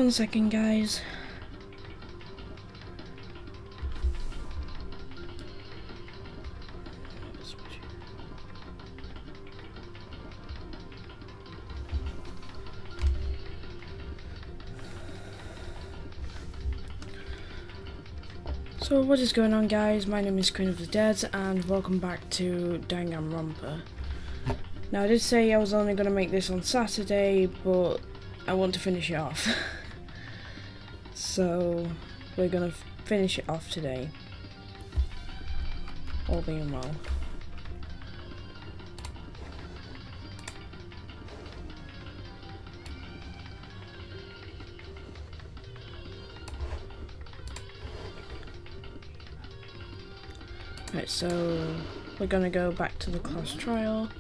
One second, guys. So what is going on, guys? My name is Queen of the Dead and welcome back to Danganronpa. Now I did say I was only going to make this on Saturday, but I want to finish it off. So we're going to finish it off today. All being well. Right, so we're gonna go back to the class trial.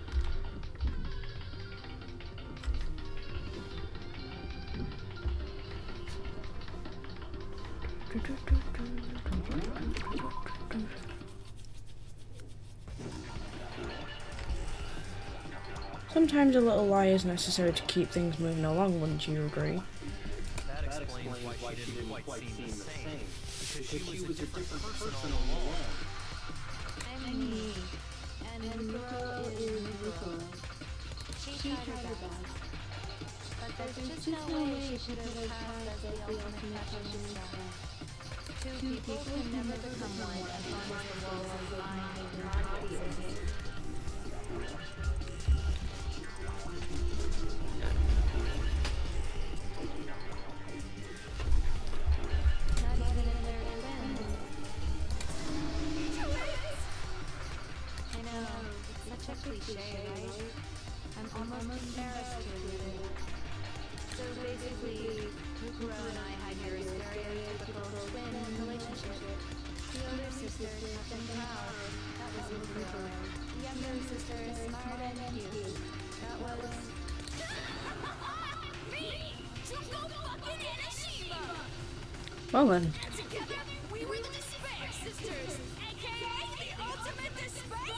Sometimes a little lie is necessary to keep things moving along, wouldn't you agree? That explains why she didn't quite seem the same, because she was a different person all along. I'm me, and Mikuro is Mikuro. She tried her best, but there's just no way she should have passed as the ultimate fashionista. Two people can never become one as long as the walls of mind and not exist. Not even in their defense. I know, it's such a cliche, right? I'm almost embarrassed to admit it. So basically, Mikuro and I had your stereotypical twin relationship. The older sister is tough and proud. That was Mikuro. The younger sister is smart and cute. That was... Me! To go fucking Anashima! Well then. Together, we were the Despair Sisters, aka the ultimate despair!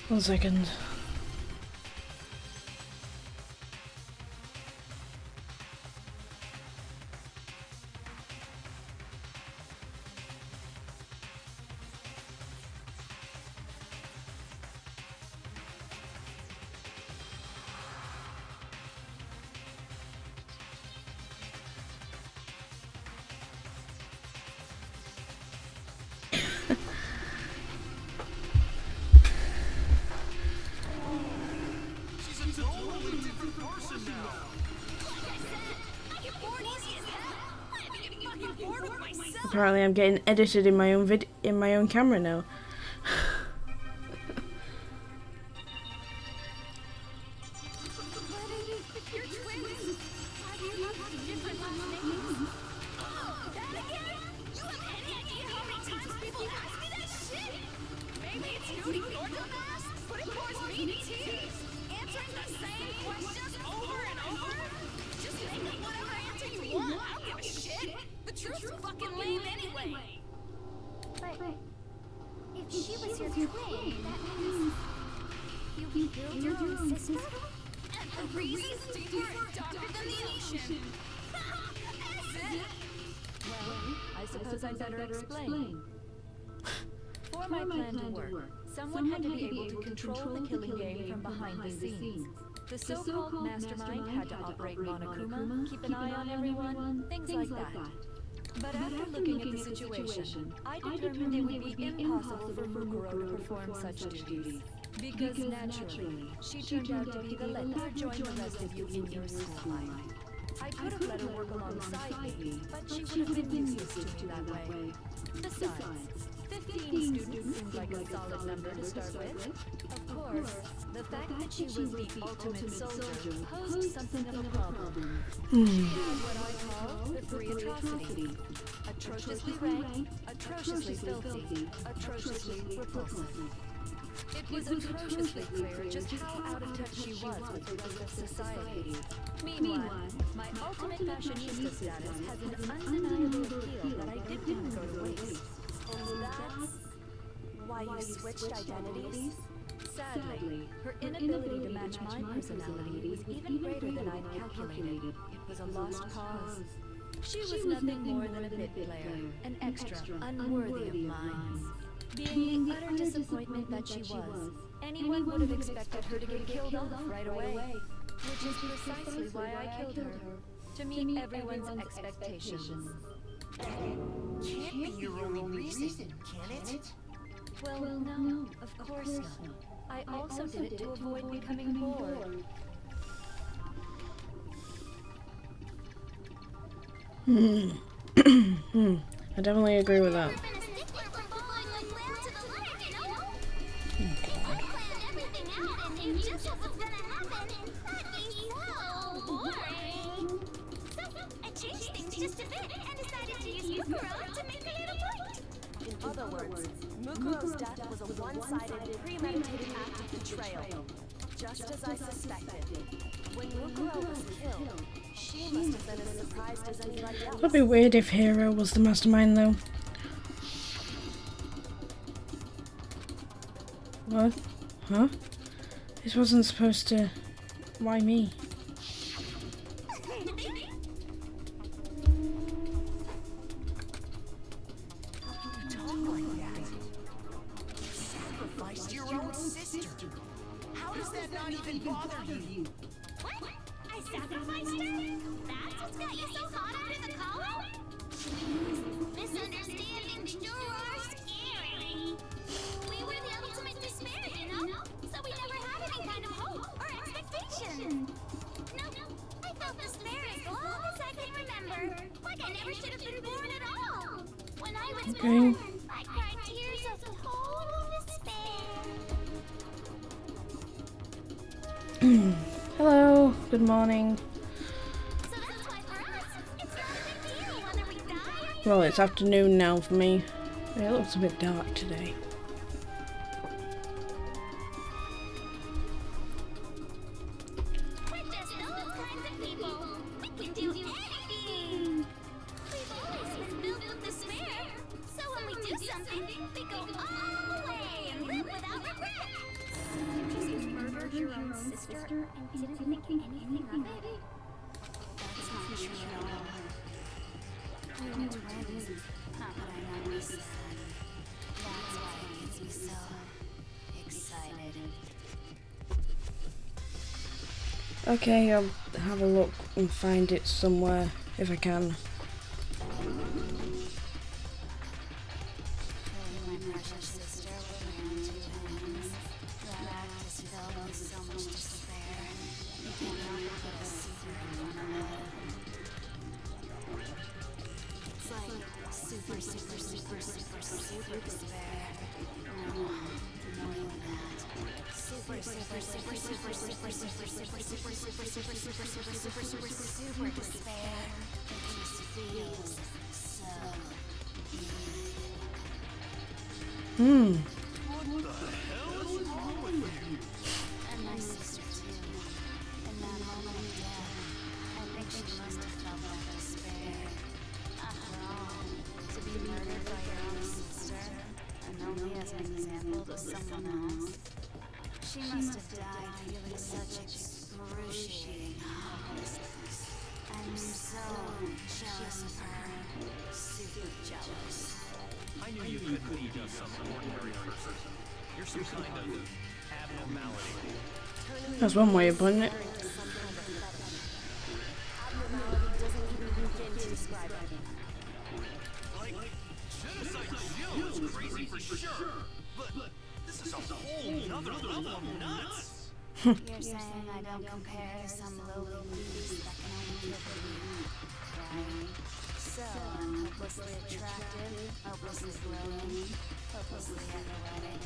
1 second. Apparently I'm getting edited in my own camera now. If she was your twin, that means you killed your own sister? And the reason's deeper and darker than the ocean. Is it? Well, I suppose I'd better explain. For my plan to work, someone had to be able to control the killing game from behind the scenes. The so-called mastermind had to operate Monokuma, keep an eye on everyone, things like that. But after looking at the situation, I determined it would be impossible for Mikuro to perform such duties. Because naturally, she turned out to be the let her join the rest of you in your school life. I could have let her work alongside me, but she would have been useless to me that way. Besides, 15 students seemed like a solid number to start with. Of course, the fact that she was the ultimate soldier posed something of a problem. She had what I call the three atrocity. Atrociously rank, atrociously filthy, atrociously repulsive. It was atrociously clear just how out of touch she was with the rest of society. Meanwhile, my ultimate fashionista status has an undeniable appeal that I didn't want to go to waste. And that's why you switched identities? Sadly, her inability to match my personality was even greater than I'd calculated. was a lost cause. She was nothing more than a bit player, an extra, unworthy of mine. Being the utter disappointment that she was, anyone would have expected her to get killed off right away. Which is precisely why I killed her, to meet everyone's expectations. Can't be your only reason, can it? Well, no, of course not. I also did it to avoid becoming bored. I definitely agree with that. In other words, Mukuro's death was a one-sided, premeditated act of betrayal. Just as I suspected. When Mukuro was killed, she must have been as surprised as anybody else. It'd be weird if Hero was the mastermind, though. What? Huh? This wasn't supposed to... Why me? Talk like that. You sacrificed your own sister. How does that not even bother you? What? I sacrificed her? That's what's got you so hot under the collar? Misunderstandings sure are scary. We were the ultimate despair, you know? So we never had any kind of hope or expectation. No, I felt despair as long as I can remember. Like I never should have been born at all. When I was born, I cried tears of total despair. Hello, good morning. So that's why for us, it's not a big deal whether we die or Well, it's afternoon now for me. It looks a bit dark today. we're just those kinds of people. We can do anything. We've always been filled with despair. So when we do something, we go all the way and live without regret. You just murdered your own sister and didn't think anything of it? That's not true at all. We were twins, but I know this. That's why it gets me so excited. Okay, I'll have a look and find it somewhere if I can. Killing my precious sister with my own two hands. That act is filled with so much despair. You can't help but put a secret in your head. It's like super despair. No, more than that. Super despair. It just feels so good. And my sister too. In that moment of death, I think she must have felt that despair. After all, to be murdered by your own sister, and only as an example to someone else, she must have died feeling such excruciating hopelessness. I'm so jealous of her. Super jealous. I knew you couldn't be just some ordinary person. You're some kind of abnormality. That's one way of putting it. Abnormality doesn't even begin to describe it. Like, genocide Jill is crazy for sure. But this is a whole nother level of nuts. You're saying I don't compare to some lowly beast that can only kill for meat, right? So I'm hopelessly attractive, hopelessly glowing, hopelessly athletic.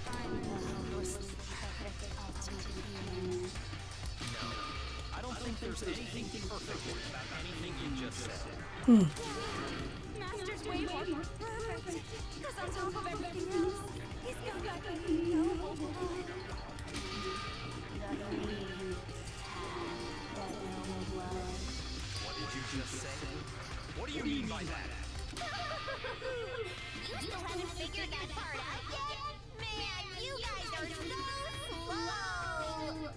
I'm the hopelessly perfect ultimate human. No, I don't think there's anything perfect about anything you just said. Master's way more perfect. Because on top of everything else, he's got that noble blood. The queen had that noble blood. What did you just say? What do you mean by that? You still haven't figured that part out yet? Man, you guys are so slow.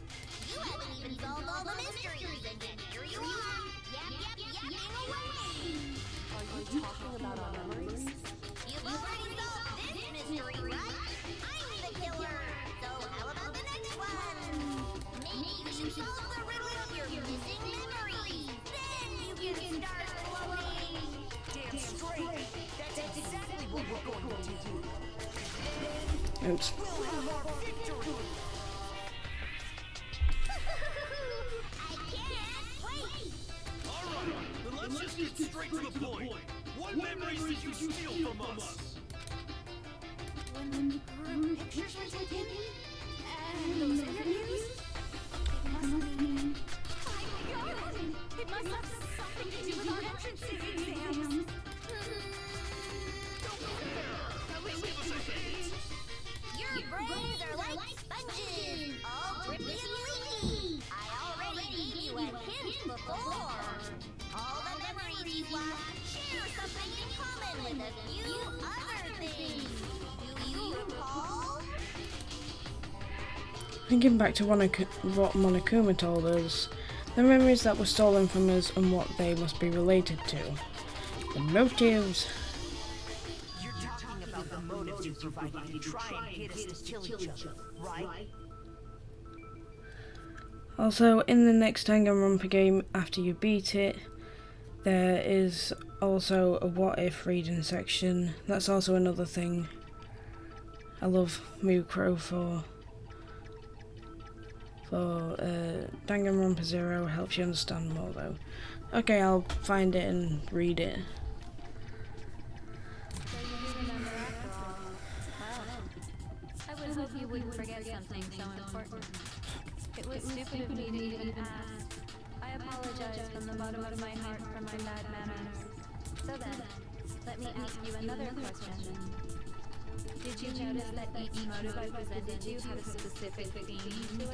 You haven't even solved all the mysteries, and yet here you are. talking about our memories? You've already solved this mystery, right? I'm the killer. So how about the next one? Maybe you should solve the riddle of your missing memories. Then you can start floating. Damn straight. That's exactly what we're going to do. Oops. We'll have our victory. I can't wait. Alright, then let's just get straight to the point. What memories did you steal from us? When the group pictures were taken, and those interviews, it must mean... My God! It must have something to do with our entrance exams. Your brains are like sponges, all drippy and leaky. I already gave you a hint before. All the memories you lost share something in common with a few other things. Do you recall? Thinking back to what Monokuma told us, the memories that were stolen from us and what they must be related to. The motives. You're talking about the motives you provided to try and get us to kill each other, right? Also, in the next Danganronpa game, after you beat it, there is also a what if reading section. That's also another thing. I love Mukuro for Danganronpa 0, helps you understand more though. Okay, I'll find it and read it. So you do remember after all. Well, I would hope you wouldn't forget something so important. It was stupid of me to even ask. I apologize from the bottom of my heart for my bad manners. So then, let me ask you another question. Did you notice that each motive I presented you had a specific theme to it?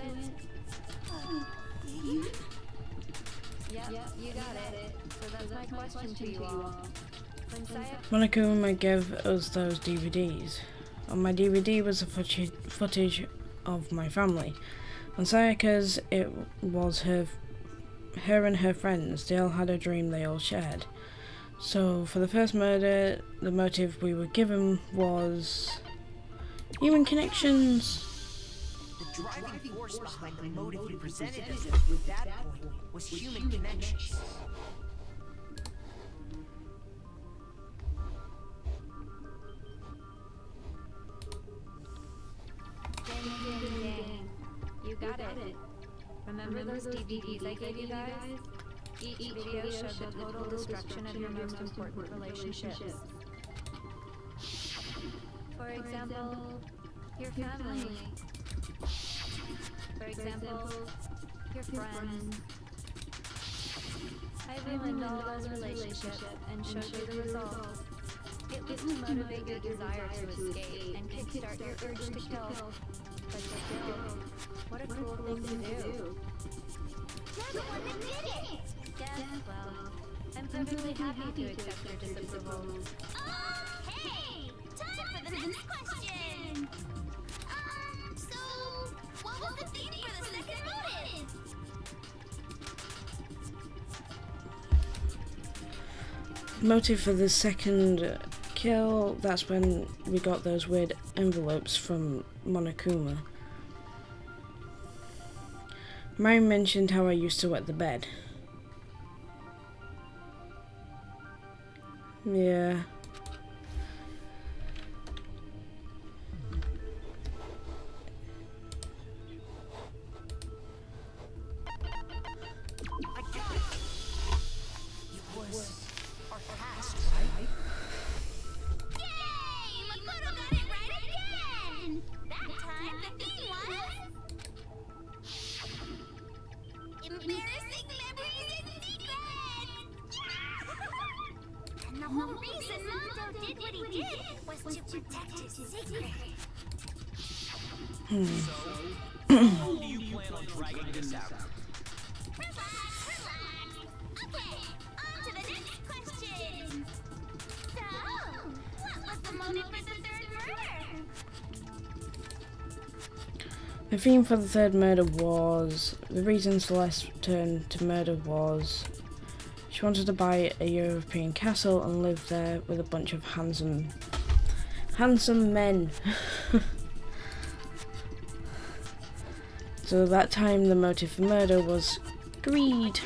Yep, you got it. So that's my question to you all. When Sayaka Monokuma gave us those DVDs. On my DVD was the footage of my family. On Sayaka's, it was her and her friends. They all had a dream they all shared. So for the first murder, the motive we were given was human connections. The driving force behind the motive you presented us with that point was human connections. Ding. You got it. Remember those DVDs I gave you guys? Each video showed the total destruction of your most important relationships. For example, your family. For example, your friends. I ruined all those relationships and showed you the results. It was to motivate your desire to escape and kickstart your urge to kill. But still, what a cruel thing to do. You're the one that did it! Yes, well, I'm perfectly happy to accept your disapproval. Okay! Time for the next question! So, what was the theme for the second motive? Motive for the second kill, that's when we got those weird envelopes from Monokuma. Mary mentioned how I used to wet the bed. Yeah. I got it! It was our past, right? Yay! Makoto got it right again! That time the theme was... embarrassing memories and secrets! Yeah! And the whole reason Mondo did what he did was to protect his secret. How long do you plan on dragging this out? Relax. Okay, on to the next question. So, what was the motive for the third murder? The theme for the third murder was, the reason Celeste turned to murder was She wanted to buy a European castle and live there with a bunch of handsome men. So at that time the motive for murder was greed. It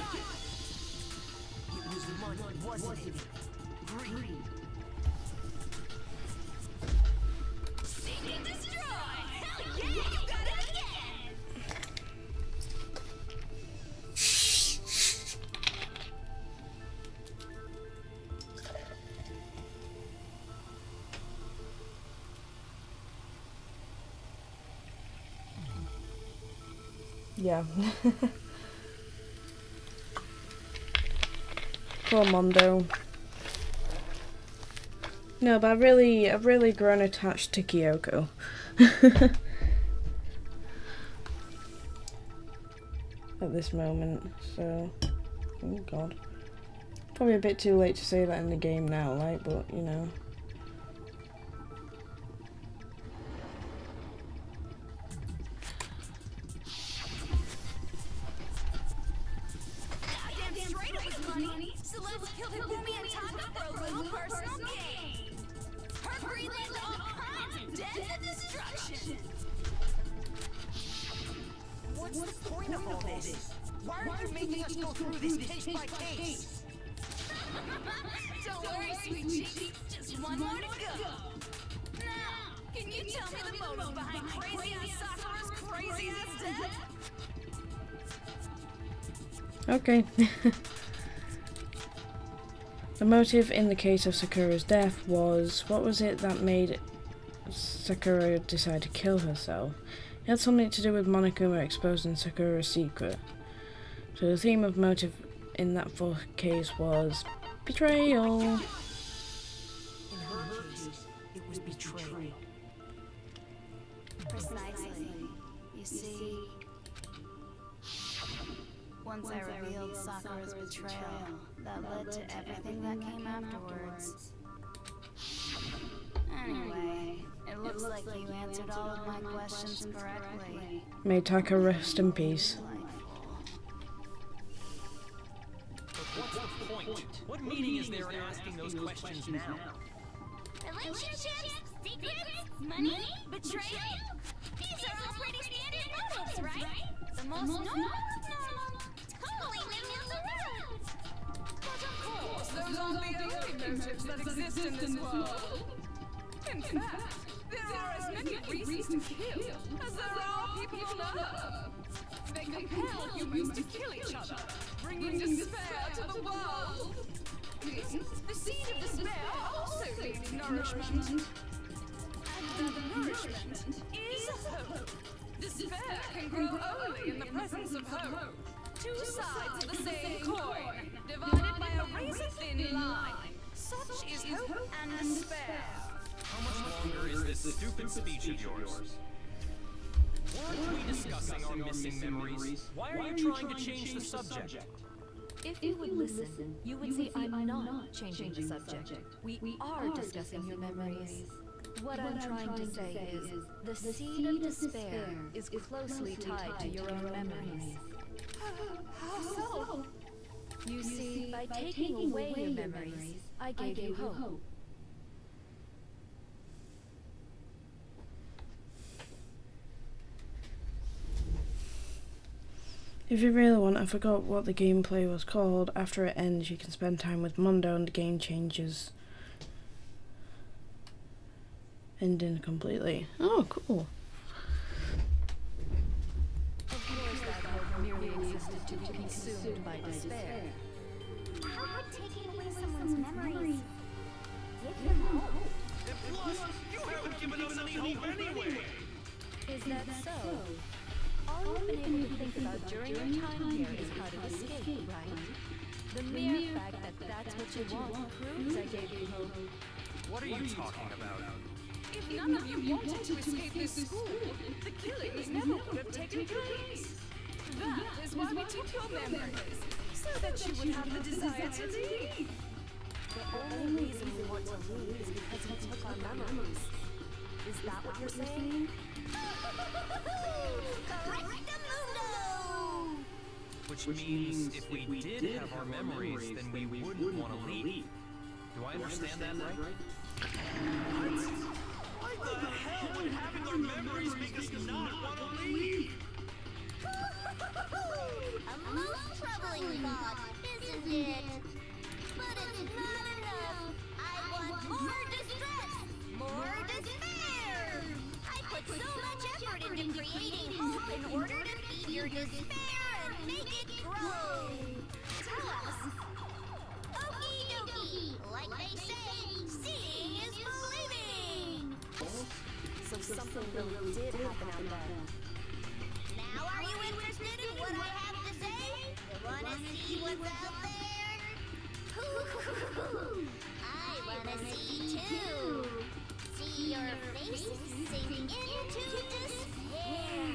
was money, wasn't it? Greed. Seek and destroy! Hell yeah, you got it again! Yeah. Poor Mondo. No, but I've really grown attached to Kyoko. At this moment, so oh god. Probably a bit too late to say that in the game now, like, but you know. Goddamn straight it was money! So let's kill Hibumi and Taka for a little personal gain! Her greed led to all kinds of death and destruction! What's the point of all this? Why are you making us go through this case by case? Don't worry, sweet cheeks, just one more to go! Now, can you tell me the motive behind crazy-ass Sakura's crazy-ass death? Okay. The motive in the case of Sakura's death was, what was it that made Sakura decide to kill herself? It had something to do with Monokuma exposing Sakura's secret. So the theme of motive in that case was betrayal. In her case, it was betrayal. Precisely. You see, once I revealed Sakura's betrayal, that led to everything that came afterwards. Anyway, it looks like you answered all of my questions correctly. May Taka rest in peace. What's the point? What meaning is there in asking those questions now? Relationships, secrets, money, betrayal? These are all pretty standard motives, right? The most normal, totally making around. But of course, those aren't the only motives that exist in this world. In fact, there are as many reasons to kill as there are people on Earth. They compel humans to kill each other, bringing despair to the world. The seed of despair also needs nourishment. And the nourishment is hope. Despair can grow only in the presence of hope. Two sides of the same coin, divided by a razor-thin line. Such is hope and despair. How much longer is this stupid speech of yours? Weren't we discussing our missing memories? Why are you trying to change the subject? If you would listen, you would see I'm not changing the subject. We are discussing your memories. What I'm trying to say is, the seed of despair is closely tied to your own memories. How so? You see, by taking away your memories, I gave you hope. If you really want, I forgot what the gameplay was called. After it ends, you can spend time with Mondo and the game changes. Ending completely. Oh, cool. Of course, that hope merely existed to be consumed by despair. How could taking away someone's memories give them hope? And plus, you haven't given us any hope anyway! Is that so? All you've been able to think about during your time here is how to escape, right? The mere fact that that's what you want proves I gave you hope. What are you talking about? If none of you wanted to escape this school, the killings never would have taken place. That is why we took your memories, so that you would have the desire to leave. The only reason we want to leave is because we took our memories. Is that what you're saying? Correctamundo! Which means if we did have our memories, then we wouldn't want to leave. Do I understand that right? What? Why the hell would having our memories make us not want to leave? A most troubling thought, isn't it? But it's not enough. I want more distress, more despair. I put so much effort into creating hope in order to feed your despair and make it grow. Tell us. Okie dokie. Like they say, seeing is believing. So something really did happen out there. Now are you interested in what I have to say? You wanna see what's out there? I wanna see too. See your faces sink into despair.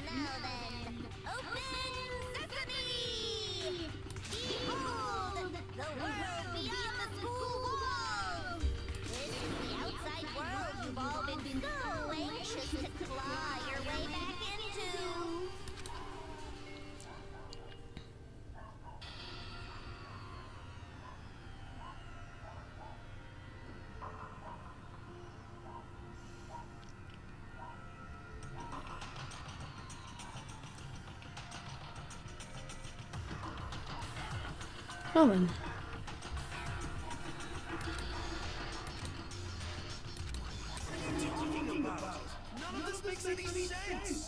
Now then, open sesame! Behold, the world beyond the school walls! This is the outside world you've all been so anxious to claw your way back into. Well then. None of this makes any sense!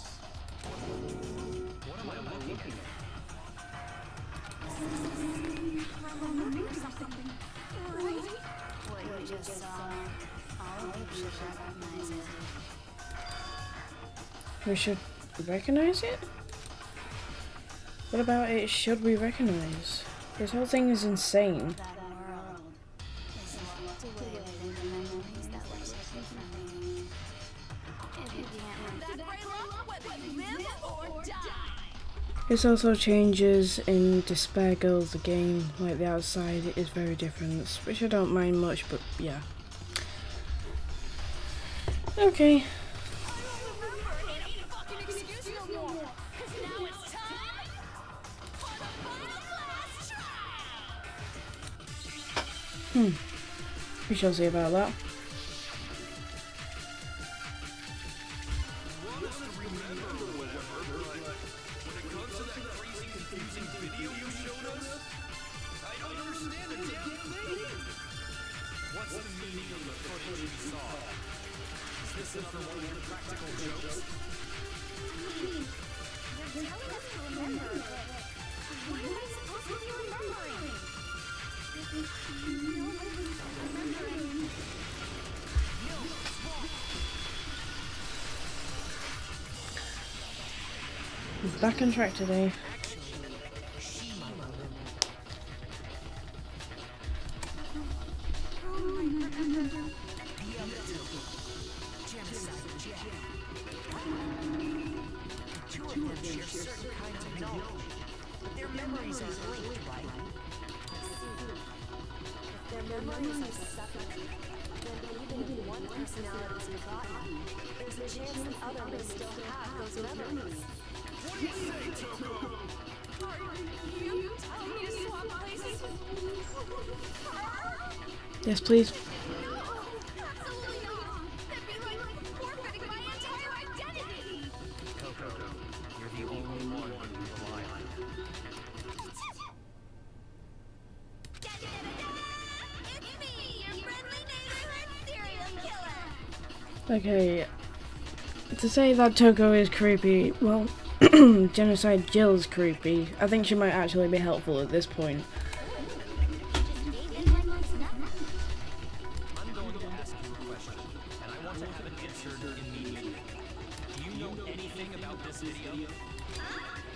What am I looking at? What you just saw, all of you should recognize it. We should recognize it? What about it should we recognize? This whole thing is insane. That world is locked away within the memories that were taken from you. If you can't Whether you live or die. This also changes in Despair Girls the game, like the outside is very different, which I don't mind much, but yeah. Okay. We shall see about that. What's the meaning of the footage we saw? Is this another one of your practical jokes? You're telling us to remember, but what am I supposed to be remembering? Back on track today. Two of them share certain kinds of knowledge, but their memories are linked, right? If their memories are separate, then even if one personality is forgotten, there's a chance the other may still have those memories. What do you say, Toko? Are you telling me to swap places with her? Yes, please. No, absolutely not. That'd be like forfeiting my entire identity. Toko, you're the only one who can rely on. It's me, your friendly neighborhood serial killer. Okay. To say that Toko is creepy, well, Genocide Jill's creepy. I think she might actually be helpful at this point. I'm going to ask you a question, and I want to have it answered immediately. Do you know anything about this video?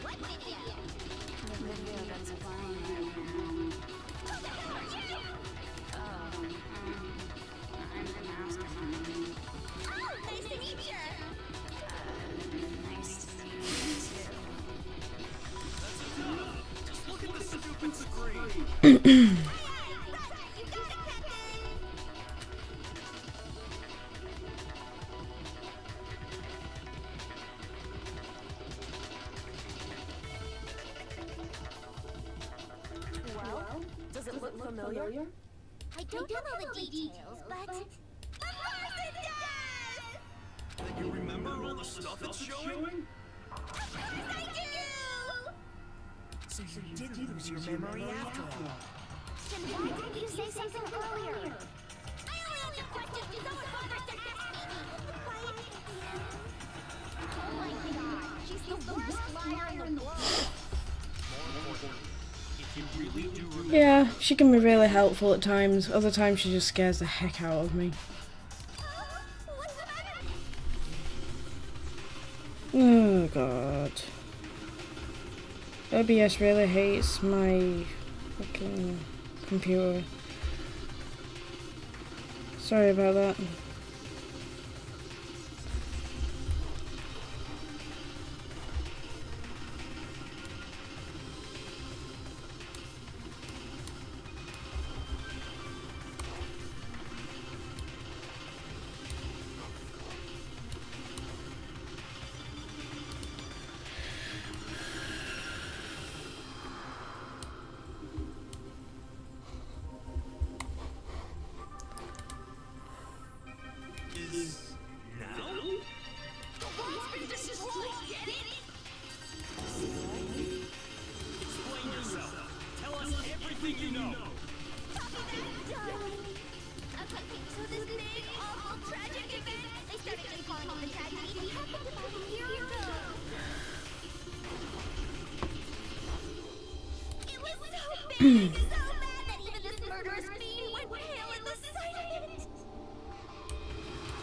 What video? The video that's playing right now. I'm the mastermind. Oh, nice to meet you. Nice to meet you too. Just look at the stupid screen. You got it, Captain. Does it look familiar? I don't know all the details, but... Of course it does! You remember all the stuff it's showing? Of course I do! So you did lose your memory after all. Then why didn't you say something earlier? I only answer questions when someone bothers to ask me! Quiet. Oh my god, she's the worst liar in the world! If you really do remember... Yeah, she can be really helpful at times. Other times she just scares the heck out of me. What's the matter? Oh god. OBS really hates my fucking computer. Sorry about that. Is now? The world's been destroyed, get it? Explain yourself. Tell us everything you know. Okay, so this big, awful, tragic event, they started just calling it the tragedy, happened about a year ago. It was so big, so bad that even this murderous fiend went pale at the sight of it.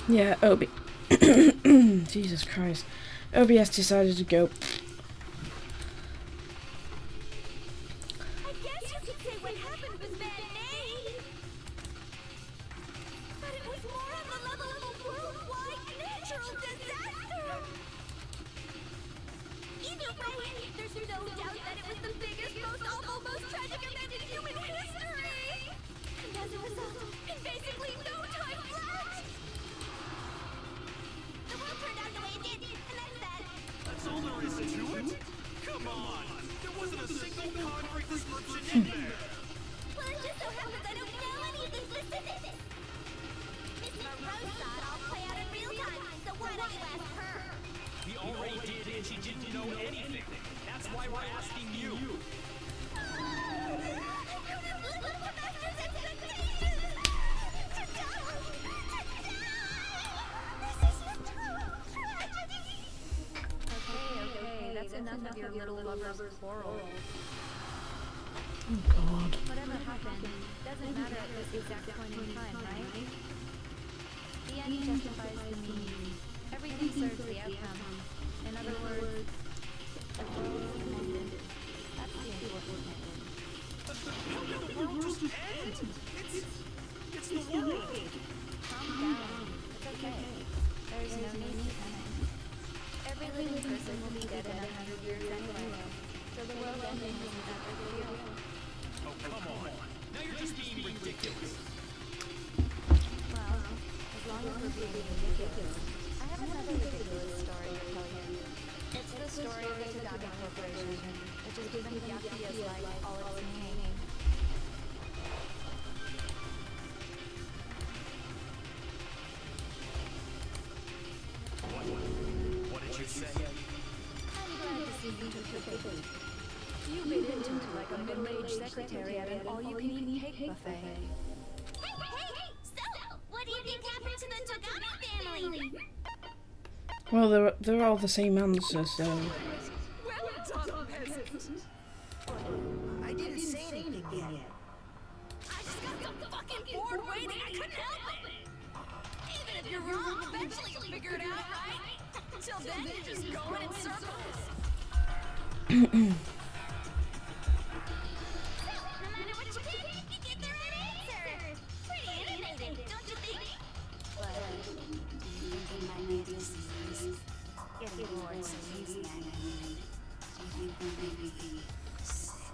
Yeah, Jesus Christ. OBS decided to go. I guess you could say what happened was man-made. But it was more on the level of a worldwide natural disaster. Either way, there's no doubt that it was the biggest, most awful, most tragic event in human history. And as a result, in basically no time flat, the world turned out the way it did, and that's that. That's all there is to it? Come on! There wasn't a single concrete description in there! Well, it just so happens I don't know any of the specifics. Miss Monroe saw it all play out in real time, so why don't you ask her? We already did and she didn't know anything. That's why we're asking you. I couldn't live up to Master's expectations! To die! This is a total tragedy! Okay, that's enough of your little lovers' quarrel. Oh god. Whatever happened doesn't matter at this exact point in time, right? The end justifies the means. Everything serves the outcome. In other words, the world is ended. That's the important thing. How did the world just end? It's the world! Calm down. It's okay. There's no need to panic. Every living person will be dead in 100 years anyway. So the world ending isn't that big a deal. Oh, come on. Now you're just being ridiculous. Well, as long as we're being ridiculous. I have another ridiculous story to tell you. It's the story of the Tagada Corporation, which has given Yakuya's life all its meaning. What did you say? I'm glad to see you took your faith. You made it into like a middle-aged secretary at an all-you-can-eat cake buffet. Hey! So, what do you think happened to the Tagada family? Well, they're all the same answer, so. Well done, peasant. I didn't say anything yet. I just got so fucking bored waiting, I couldn't help it! Even if you're wrong, eventually you'll figure it out, right? Until then, you're just going in circles. So, no matter what you did, you get the right answer. Pretty innovative, don't you think? But do you think I made this easy? Getting bored so easy, I mean. Do you think that made me sick?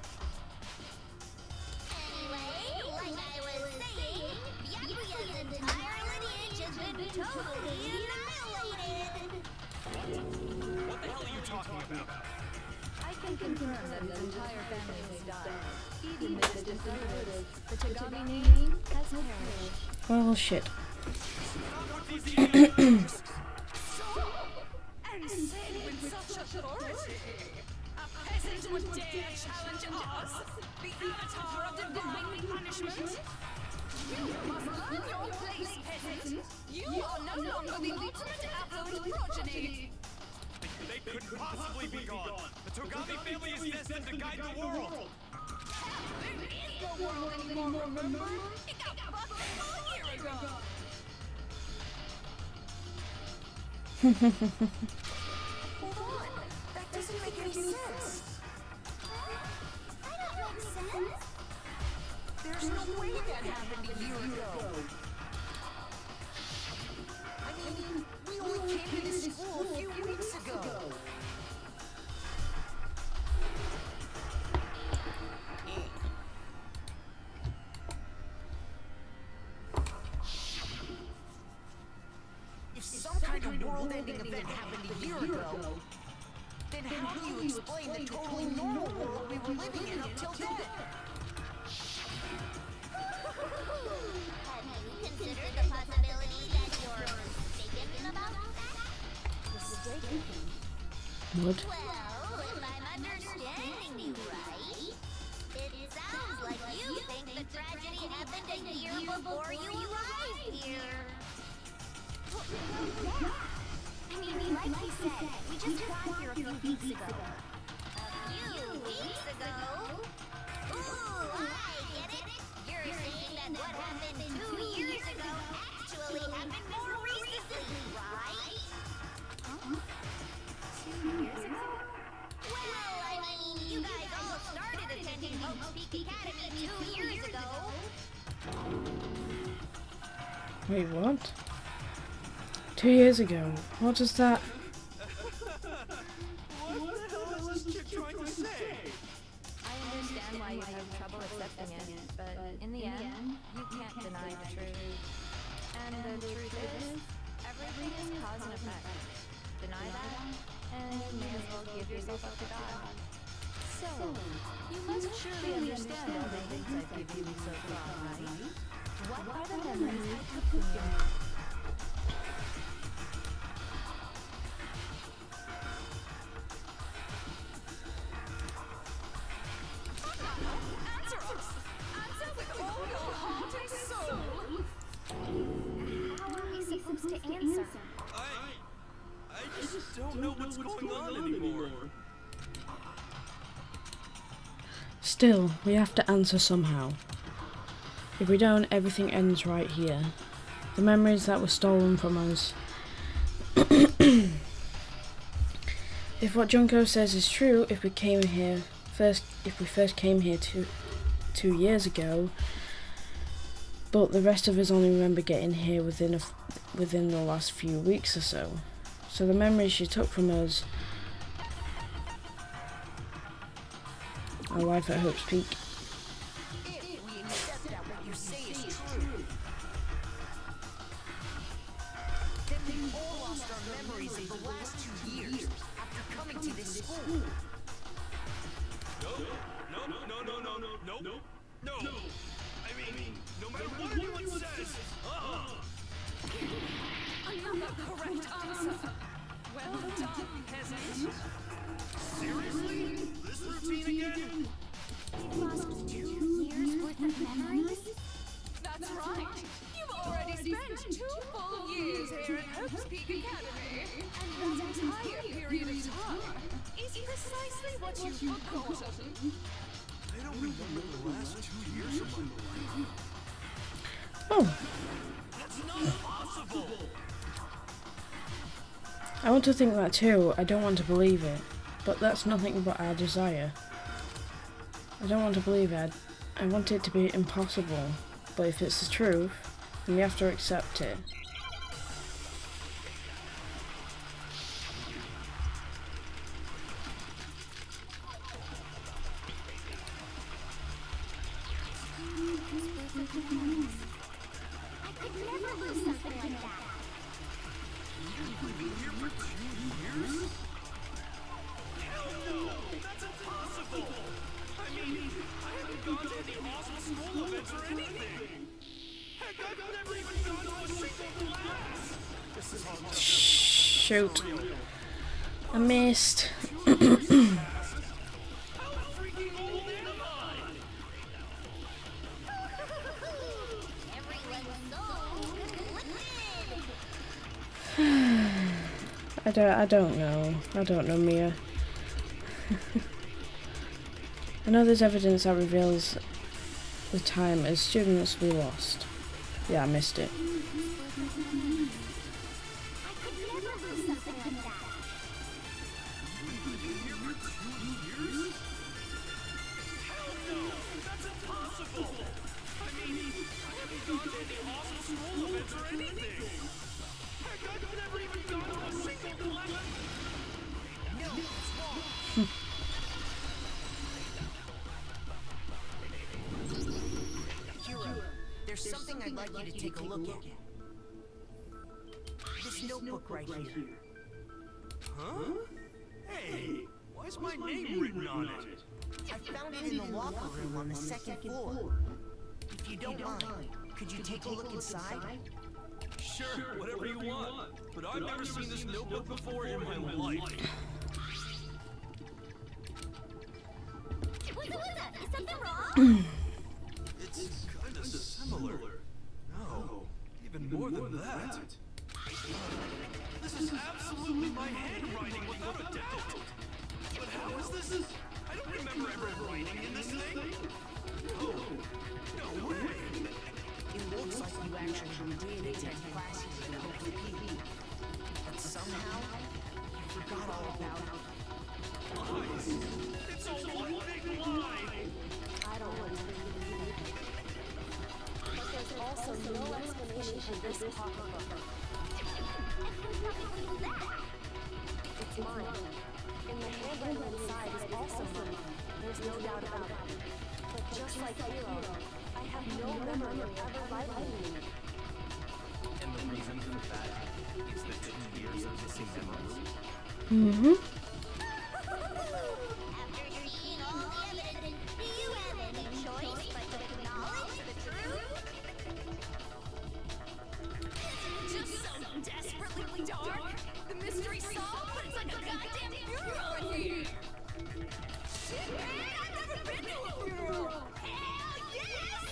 Anyway, like I was saying, Yakuya's entire lineage has been totally annihilated. What the hell are you talking about? I can confirm it is decided. The Tagami name has perished. Well, shit. And said with such authority, a peasant would dare challenge us, the avatar of divine punishment? You must learn your place, peasant. You are no longer the ultimate affluent progeny. They couldn't possibly be gone. The Togami family is destined to guide the world. There is no world anymore, remember? It got busted a year ago. Hold on. That doesn't make any sense. I don't make sense. There's no way that happened a year ago. I mean, we only came to this school a few weeks ago. If some kind of world-ending event happened a year ago, then how do you explain the totally normal world we were living in up till then? Have you considered the possibility that you're mistaken about that? Mistaken? What? Well, if I'm understanding you right, it sounds like you think the tragedy happened a year before you arrived here. Well, yeah. I mean, like he said, we just got here a few weeks ago. A few weeks ago? Ooh, I get it. You're saying that what happened 2 years ago actually happened more recently, right? Huh? 2 years ago? Well, I mean, you guys all started attending Havoc Peak Academy 2 years ago. Wait, what? 2 years ago. What is that? What the hell is this chick trying to say? I understand why you have trouble accepting it, but in the end, you can't deny the truth. And the truth is, everything is cause and effect. Deny that, and you may as well give yourself up to God. So, you must surely understand all the things I've given you so far, right? What are the memories I took from you? Answer us! Answer with all your heart and soul! How are we supposed to answer? I just don't know what's going on anymore. Still, we have to answer somehow. If we don't, everything ends right here. The memories that were stolen from us. If what Junko says is true, if we first came here 2 years ago, but the rest of us only remember getting here within the last few weeks or so. So the memories she took from us, our life at Hope's Peak. If we accept that what you say is true, then we all lost our memories in the last 2 years after coming to this school. No. I mean, no matter what anyone says. Another correct answer. Well done, peasant. Seriously? This routine again? We've lost 2 years worth of memories? That's right. You've already spent 2 full years here at Hope's Peak Academy. And that entire period of time is precisely what you've forgotten. I don't remember the last 2 years of my life. Oh, That's not possible! I want to think that too. I don't want to believe it. But that's nothing but our desire. I don't want to believe it. I want it to be impossible. But if it's the truth, then we have to accept it. I could never lose something like that. You've been here for 2 years? Hell no! That's impossible! I mean, I haven't even gone to any awesome school events or anything. Heck, I've never even gone to a single class. This is all just Shoot. I missed. how freaking old am I? I don't know. I don't know, Mia. I know there's evidence that reveals the time as students we lost. Yeah, I missed it. I could never do something like that. Hell no, that's impossible. I mean, I haven't gone to any awesome school events or anything. Heck, I've never even gone to a single class. No, it's wrong. Hero, there's something I'd like you to take a look at. This notebook right here. Huh? Hey, why's my name written on it? I found it in the locker room on the second floor. If you don't mind, could you take a look inside? Sure, whatever you want. But I've never seen this notebook before in my life. What's that? Is something wrong? It's kinda similar. No, even more than that. This is absolutely my handwriting without a doubt. But how is this? I don't remember ever writing in this thing. Oh, no way. It looks like you actually did attend classes in OPP. But somehow, you forgot all about it. Lies. It's all one big lie. I don't want to believe it. But there's also no explanation for this pocketbook. It's mine. And the handwriting inside is also mine. There's no doubt about it. But just like Hero, I have no memory of ever writing it. And the reason for that is the 2 years of missing memories. Mm-hmm. After seeing all the evidence, do you have any choice but to acknowledge the truth? Just so desperately dark. The mystery solved, but it's like a goddamn bureau in here. Shit, man, I've never been to a bureau. Hell yes!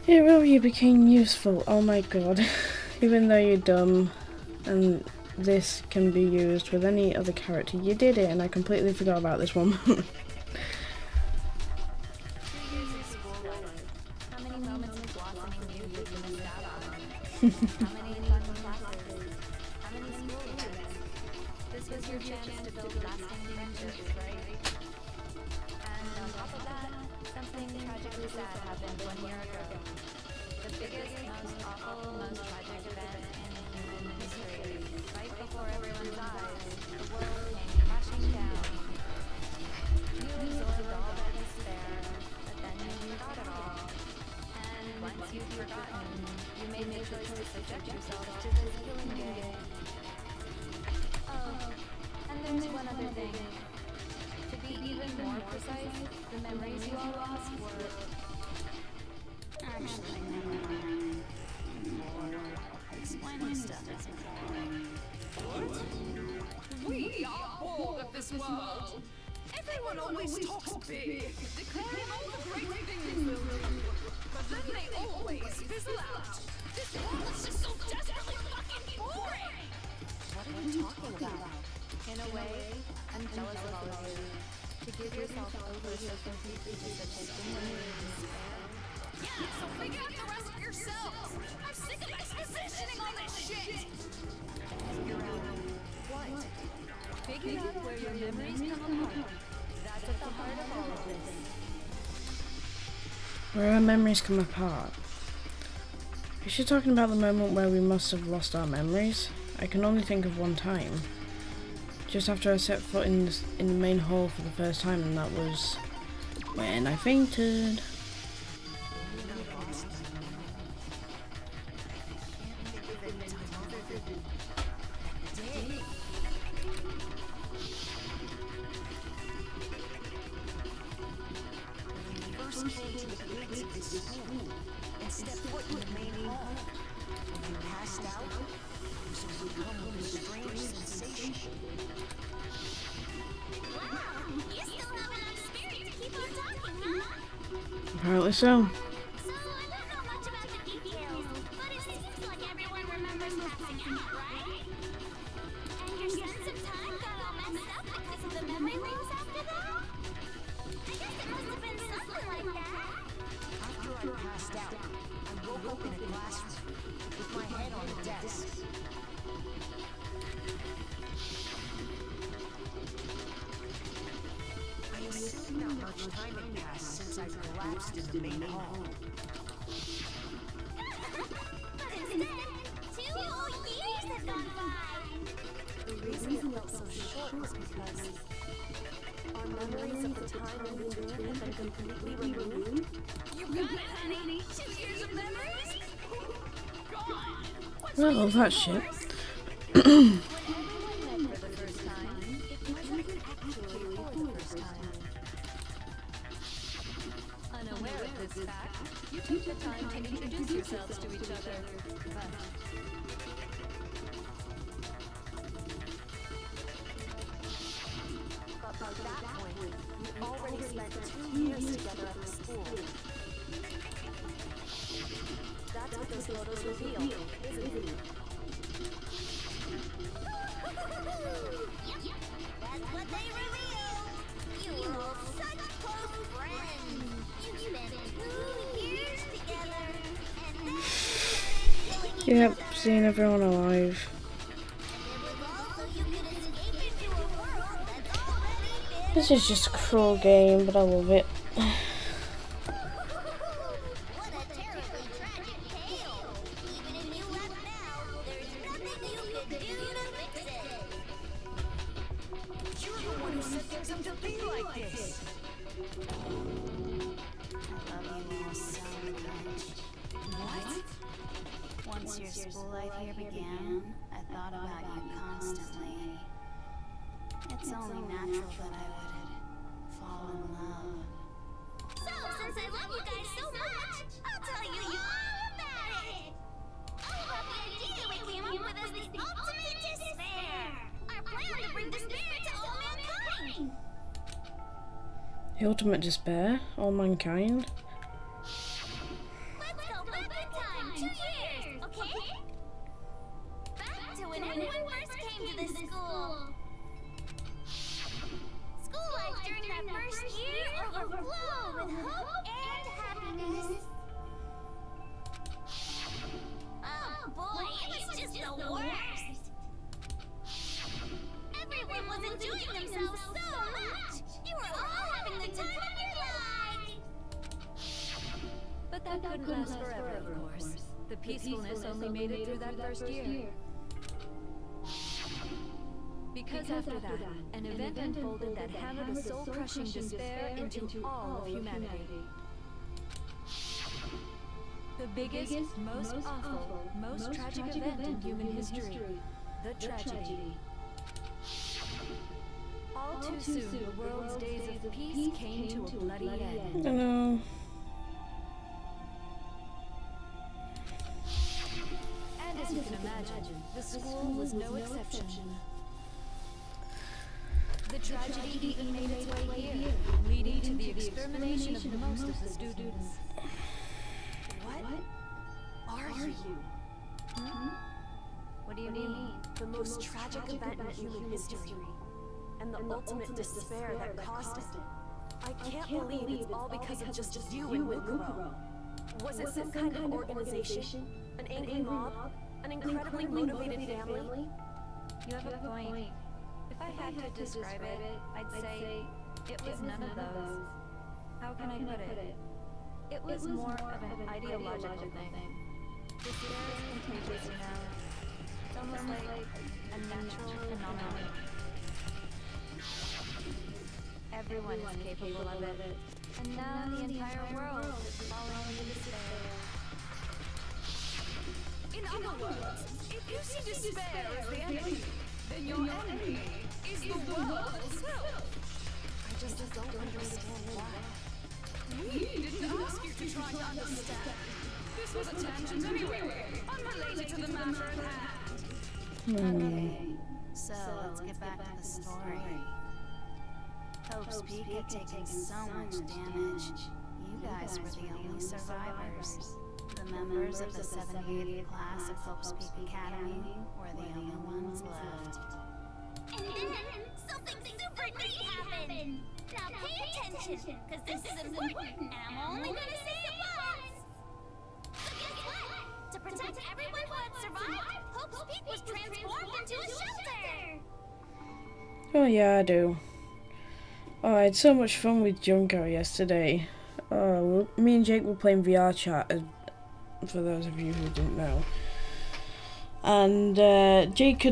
It really became useful. Oh my god. Even though you're dumb and this can be used with any other character, you did it and I completely forgot about this one. 2 years of school life. How many moments of blossoming youth did you miss out on? How many fun classes? How many school events? This was your chance to build lasting friendships, right? And on top of that, something tragically sad happened 1 year ago. The biggest, most awful, most tragic event in human history. Right before everyone's eyes, the world came crashing down. You absorbed all that despair, but then you forgot it all. And once you've forgotten, you made the choice to subject yourself to this killing game. Oh, and there's one other thing. To be even more precise, the memories you all lost were... Actually, never mind. Explaining stuff is We are bored of this world. Everyone always talks big, declaring all the great things they'll do. But then they always fizzle out. This world is just so desperately fucking boring. What are you talking about? In a way, I'm jealous of all of you. To give yourself over so completely to such genuine despair. Yeah, so figure out the rest of yourselves. I'm sick of expositioning all this shit. What? Figure out where your memories come apart. That's at the heart of all of this. Where our memories come apart. Is she talking about the moment where we must have lost our memories? I can only think of one time. Just after I set foot in the main hall for the first time, and that was when I fainted. came to the gates of the school and stepped foot in the main hall. When you passed out, you was overcome with a strange sensation. Wow, you still have enough spirit to keep on talking, huh? Apparently so. So, I don't know much about the details, but it seems like everyone remembers passing out, right? And your sense of time got all messed up because of the memory rings after that? I guess it must have been something like that. After I passed out, I woke up in a classroom with my head on the desk. I assume not much time had passed since I collapsed in the main hall. But instead, 2 whole years have gone by. The reason it felt so short was because our memories of the time in between have been completely removed. You got it, honey. 2 years of memories? Gone. Well, that shit. When everyone met for the first time, it wasn't actually for the first time. Unaware of this fact, you took the time to introduce yourselves to each other. But by that point, we'd already spent 2 years together at the school. That's what those photos reveal, isn't it? Yep, that's what they revealed. You were all such close friends. You spent 2 years together, and then you started killing each Yep, other. seeing everyone alive. And it was all so you could escape into a world that's already been. This is just a cruel game, but I love it. What a terribly tragic tale. Even if you left now, there's nothing you could do to fix it. You're the one who set things up to be like this. I love you all so much. What? Once your school life here began, I thought about you constantly. It's only natural that I would fall in love. So, since I love you guys so much, I'll tell you all about it. All about the idea we came up with as the ultimate despair. Our plan to bring despair to all mankind. The ultimate despair, all mankind. Let's go back in time 2 years, okay? Back to when everyone first came to this school. School life during that first year overflowed with hope and happiness. Oh boy, it was just the worst. Everyone was enjoying themselves so much. You were all having the time of your lives. But that couldn't last forever, of course. The peacefulness only made it through that first year. Because after that, an event unfolded that hammered a soul-crushing despair into all of humanity. The biggest, most awful, most tragic event in human history. The tragedy. All too soon, the world's days of peace came to a bloody end. I know. And as you can imagine, the school was no exception. The tragedy even made its way here, leading to the extermination of most of the students. What are you? What do you mean? The most tragic event in human history. And the ultimate despair that caused it. I can't believe it's all because of just you and Mukuro. Was it some kind of organization? An angry mob? An incredibly motivated family? You have a point. If I had to describe it, I'd say it was none of those. How can I put it? It was more of an ideological thing. Despair is contagious, you know. It's almost like a natural phenomenon. Everyone is capable of it. And now the entire world is falling into despair. In other words, if you see despair as the enemy, then your enemy is the world itself. I just don't understand why. We didn't to try to understand. This was a tangent anyway, unrelated to the matter at hand. Okay, so let's get back to the story. Hope's Peak had taken so much damage. You guys were the only survivors. The members of the 78th class of Hope's Peak Academy were the only ones left. And then, something super neat happened! Now pay attention, because this is important, and I'm only gonna say it once! So guess what? To protect everyone who had survived, Hope's Peak was transformed into a shelter! Oh yeah, I do. Oh, I had so much fun with Junko yesterday. Me and Jake were playing VR chat, for those of you who didn't know. And Jake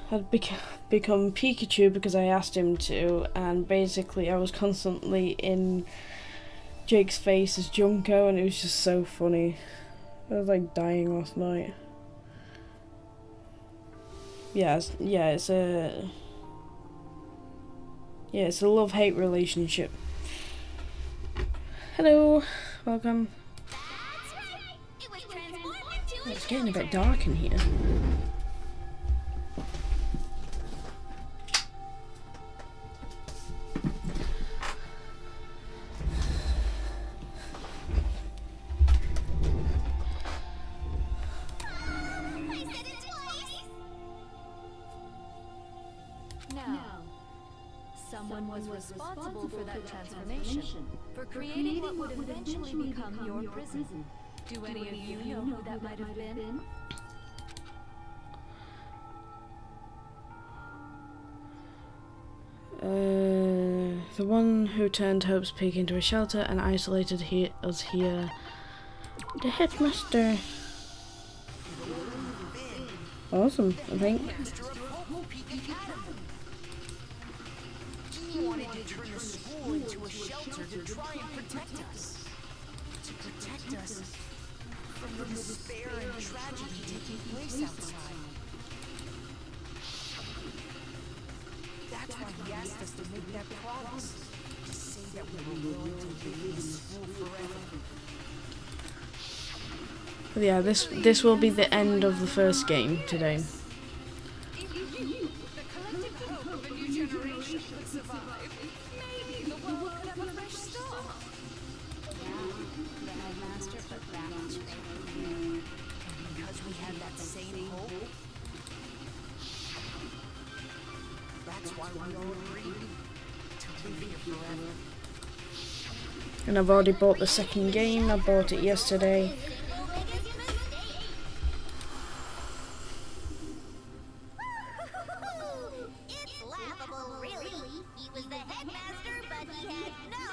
had become Pikachu because I asked him to, and basically I was constantly in Jake's face as Junko, and it was just so funny. I was like dying last night. It's a love-hate relationship. Hello, welcome. That's right! It was transformed into a It's getting a bit dark in here. I said it twice! Now, someone was responsible for that transformation, for creating what would eventually become your prison. Do any of you know who that might have been? The one who turned Hope's Peak into a shelter and isolated us here. The headmaster. Awesome, I think. He wanted to turn the school into a shelter to try and protect us. To protect us from the despair and tragedy taking place outside. That's why he asked us to make that promise. To say that we were willing to live in this school forever. Yeah, this will be the end of the first game today. If you, the collective hope of a new generation, could survive, maybe the world could have a fresh start. The headmaster put that much faith in you. Because we had that same hope. That's why we all agreed to live here forever. And I've already bought the second game. I bought it yesterday. It's laughable, really. He was the headmaster, but he had no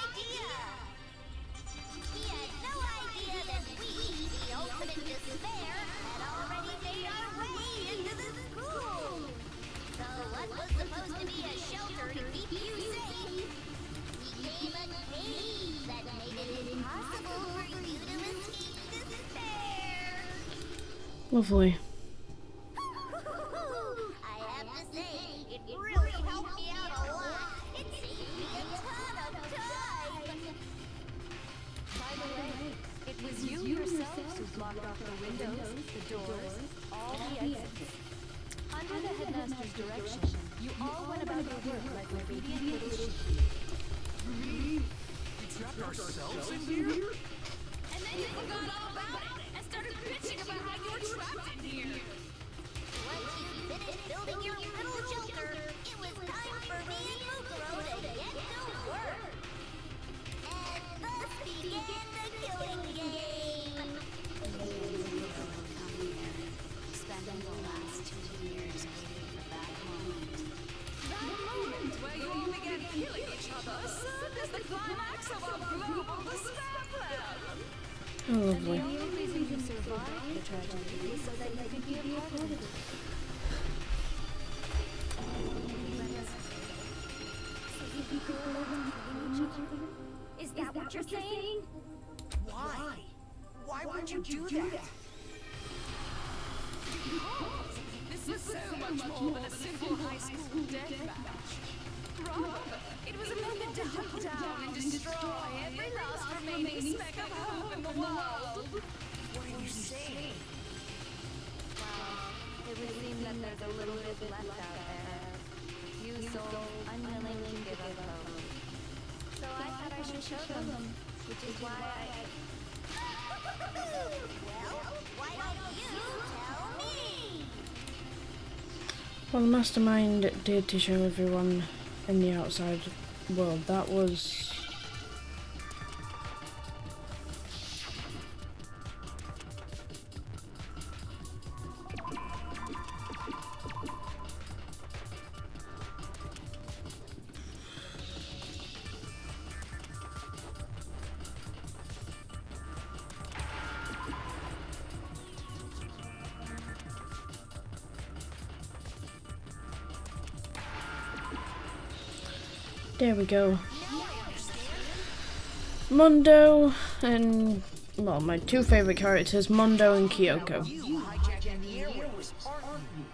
idea. He had no idea that we, the ultimate despair, had already made our way into the school. So what was supposed to be a shelter to keep you safe became a cage that made it impossible for you to escape despair. Lovely. I have to say, it really helped me out a lot. It saved me a ton of time. By the way, it was you yourselves who blocked off the windows, the doors, all the exits. Under the headmaster's direction, you all went about your work like obedient little sheep. We trapped ourselves in here? And then you forgot all about it and started bitching about how you were trapped in here. Once you finished building your little shelter, it was time for me and Mukuro to get to work. And thus began the killing game. Spending the last 2 years waiting for that moment. That moment where you all began killing each other served as the climax of our global despair plan. Oh, lovely. The only reason you survived the tragedy is so that you could be a part of it. Is that what you're saying? Why? Why would you do that? This is so much more than a simple high school deathmatch. Rather, It was a mission to hunt down and destroy every last remaining speck of hope in the world. What are you saying? Well, it would seem that there's a little bit left out there. You souls unwilling to give up hope. So I thought I should show them, which is why Well, why don't you tell me? Well, the mastermind did to show everyone in the outside world. That was... There we go. Mondo and, well, my two favourite characters, Mondo and Kyoko. You hijacking the airways, aren't you?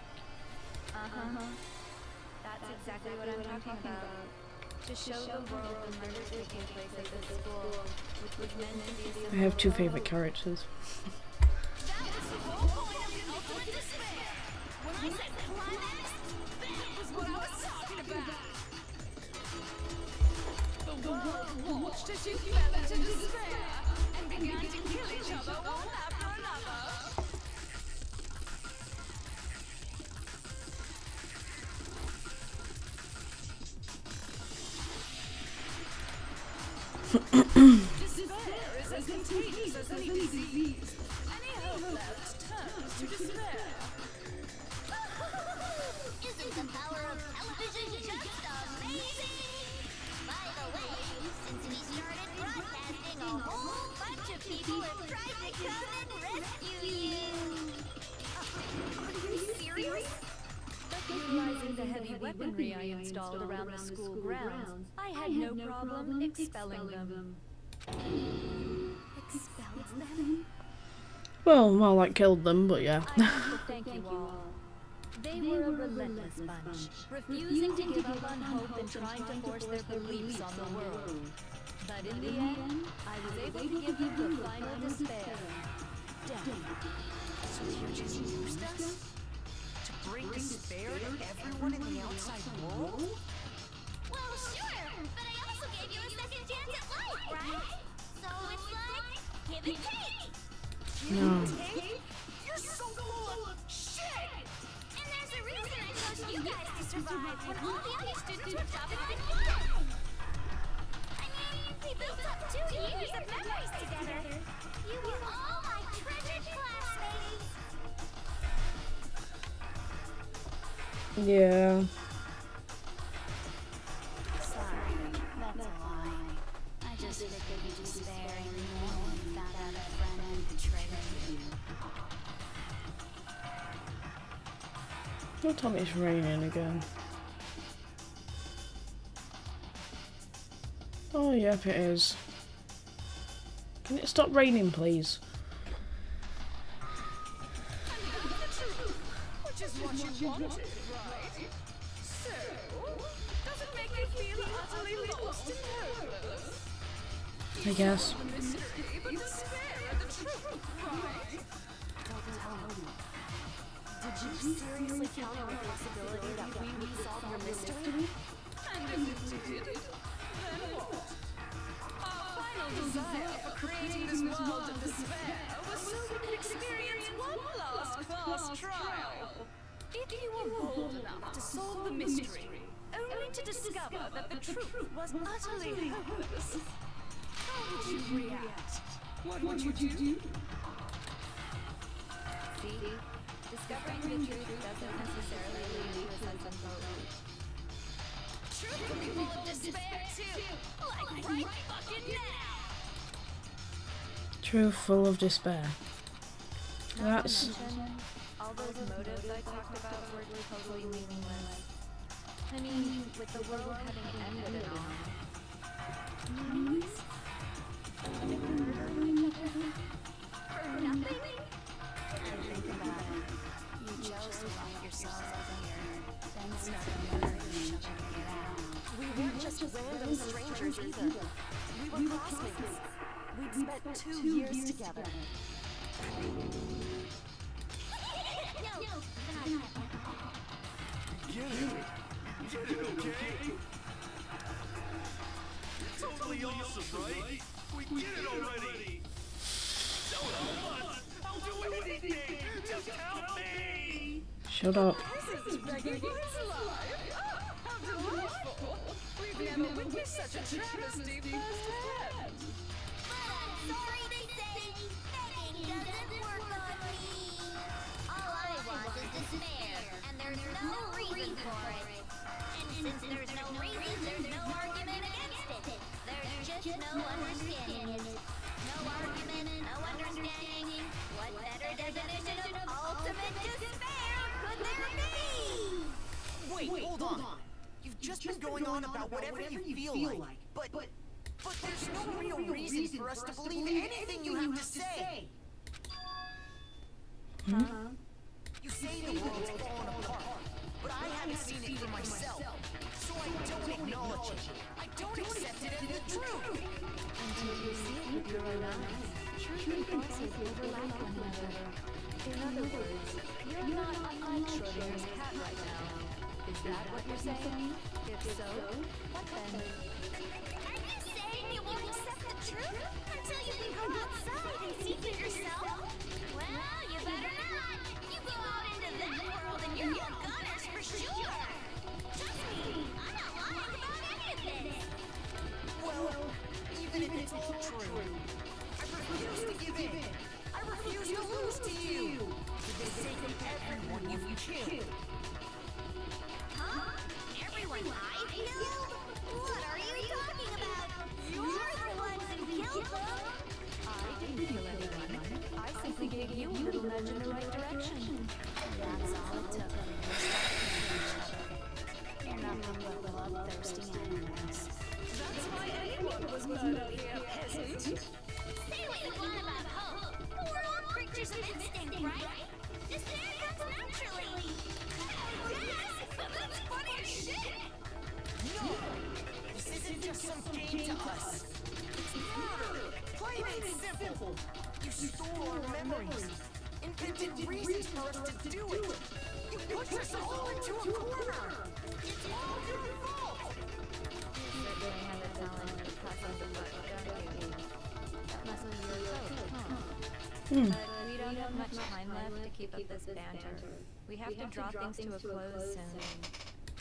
that's exactly what I'm talking about. To show the world the murders taking place at this school, which was meant to be a I have two favourite characters. That was the whole point of the ultimate despair. When I said climax, that was what I was talking about. The world watched as you fell into despair and began to kill each other one after another. Despair is as contagious as any disease. Any hope left turns to despair. Isn't the power of television just amazing? By the way, since we started broadcasting, a whole bunch of people have tried to come and rescue you. Are you serious? Utilizing the heavy weaponry I installed around the school grounds, I had no problem expelling them. Expelled them? Well, more like killed them, but yeah. I want to thank you all. They were a relentless bunch, refusing to give up on hope and trying to force their beliefs on the world. But in the end, I was able to give them the final despair. Death. So you just used us? To bring despair to everyone in the outside world? Well, sure, but I also gave you a second chance at life, right? So it's like, give and take. No. Hey, you're so full of shit! And there's a reason I chose you guys to survive when all the other students were dropping like flies. I mean, we built up 2 years of memories together. You were all my treasured classmates. Yeah. Sorry, that's a lie. I just figured you despair and you found out a friend had betrayed you. Don't tell me it's raining again. Oh, yep, it is. Can it stop raining, please? Which is what you wanted, right? So, does it make you feel utterly lost and hopeless? I guess. The mystery, but despair at the truth, right? Don't tell me. Did you seriously count on the possibility that we would solve your mystery? And if it did, then what? Our final desire for creating this world of despair was so we could experience one last fast trial. If you were bold enough to solve the mystery, only to discover that the truth was utterly hopeless, how would you react? What would you do? See? Discovering the truth doesn't necessarily lead to a sense of hope. Truth can be full of despair too, like right fucking now. True, full of despair. Not to That's... mention, all those motives I talked about were totally meaningless. I mean, with the world having ended and all. Meaningless? For nothing? And think about it. You chose to lock yourselves up here, then started murdering each other to get out. We weren't just strangers either. We were classmates. We'd spent 2 years together. Get it, okay? You're totally awesome, right? We get it already! So what? I'll do anything! Just help me! Shut up. Isn't begging for his life? Oh, how delightful! We've never witnessed such a travesty firsthand. Sorry to say, begging doesn't work on me. All I want is despair, and there's no reason for it. And since there's no reason, there's no argument against it. There's just no understanding it. No argument, no understanding. What better definition of ultimate despair could there be? Wait, hold on. You've just been going on about whatever you feel like. But there's no real reason for us to believe anything you have to say. You say the world's falling apart, but I haven't seen it for myself. So I don't acknowledge it. I don't accept it as the truth. Until you see it with your own eyes, truth and falsehood overlap one another. In other words, you're not unlike Schrodinger's cat right now. Is that what you're saying? If so, what then? Are you saying you won't accept the truth until you can go outside and see for yourself? Well, you better not. You go out into that world and you're all gunners for sure. Trust me, I'm not lying about any of this. Well, even if it's all true, I refuse to give in. I refuse to lose to you. For the sake of everyone you've killed. Huh? Everyone I killed? What are you talking about? You're the ones who killed them. I didn't kill anyone. I simply gave you a little nudge in the right direction. That's all it took for you to start killing each other. You're nothing but bloodthirsty animals. That's why anyone was murdered here, peasant. Say what you want about hope, but we're all creatures of instinct, right? Despair comes naturally. Yes, but that's funny as shit. No! This isn't just some game to us. It's murder! Plain and simple! You stole our memories. Invented reasons for us to do it. You pushed us all into a corner. It's all your fault! You certainly have a talent for puzzling the book, don't you? That must be your hope, huh? But we don't have much time left to keep up this banter. We have to draw things to a close soon.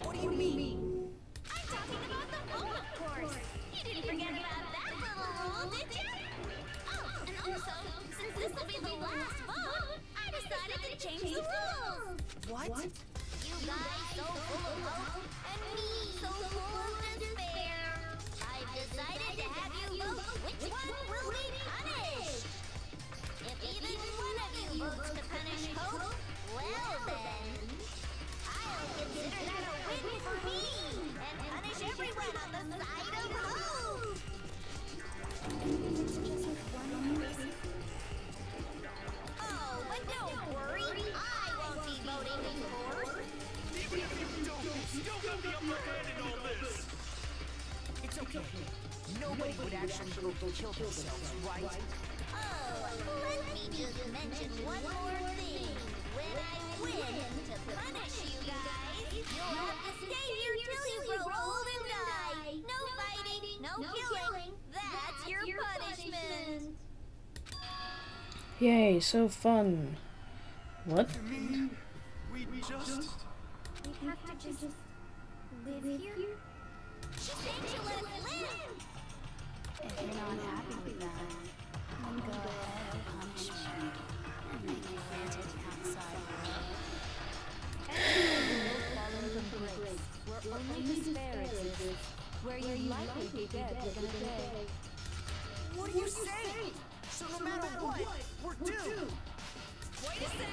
What do you mean? I'm talking about the vote, of course. You didn't forget about that little rule, did you? Oh, and also, since this will be the last vote, I decided to change the rules. What? You guys so full of hope, and me so full of despair. I've decided to have you vote which one will be punished. If even one of you votes to punish hope, well then, I'll consider that a win for me, and punish everyone on the side of hope. Oh, but don't worry, I won't be voting, of course. Even if you don't, you still got the upper hand in all this! It's okay. Nobody would actually go to kill themselves, right? Oh, let me just mention one more thing. When I win to punish you guys, you'll have to stay here till you grow old and die. No fighting, no killing. That's your punishment. Yay, so fun. What? You mean we just... We have to just live here? She said you let us live. If you're not happy with that, then go ahead and punish me and make your way to the outside world. Everyone will fallen from grace, where only despair exists, where you'd likely be dead within a day. What do you say? So no matter what, we're doomed. Wait a sec.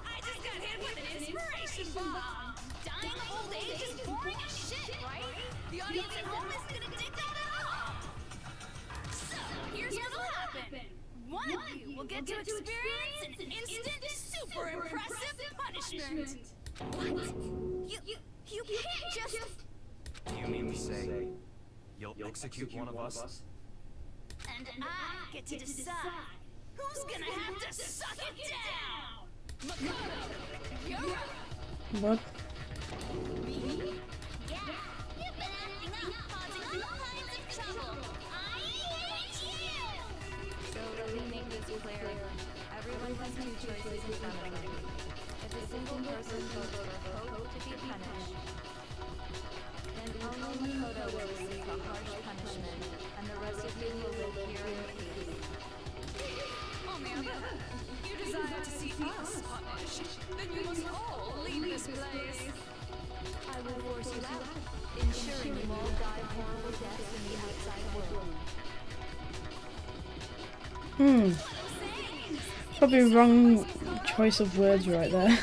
I just got hit with an inspiration bomb. Dying of old age is boring as shit, right? The audience at home isn't gonna dig that at all. So, here's what'll happen. One of you will get to experience an instant, super impressive punishment. What? You can't just... Do you mean to say You'll execute one of us? And I get to decide who's gonna have to suck it down! What? Yeah, you've been acting up, causing all kinds of trouble. I hate you! So let me make this clear. Everyone has two choices in front of them. If a single person votes for Hope to be punished, then only Makoto will receive a harsh punishment, and the rest of you will live here in peace. On the other hand, you desire to see us punished, then you must all leave this place. I will force you out, ensuring you all die horrible deaths in the outside world. Probably wrong choice of words right there.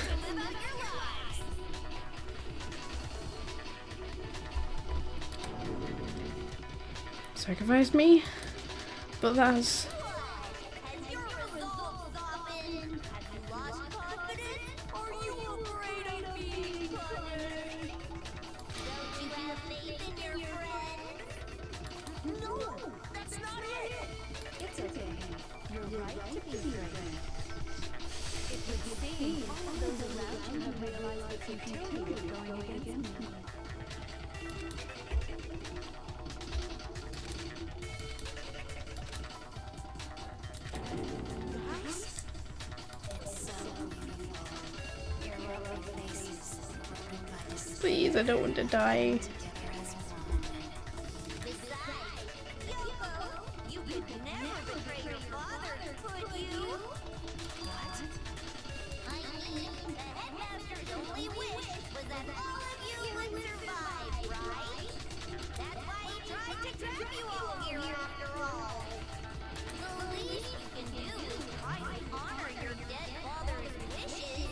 Sacrifice me? But that's... Has your resolve softened? Have you lost confidence? Are you afraid of being punished? Don't you have faith in your friends? No, that's not it! It's okay. You're right to be afraid. It would seem all of those around you have realized the futility of going against me. Please, I don't want to die. Yoko, you could never betray your father, could you? What? I mean, the headmaster's only wish was that all of you would survive, right? That's why he tried to trap you all here after all. The least you can do is try to honor your dead father's wishes.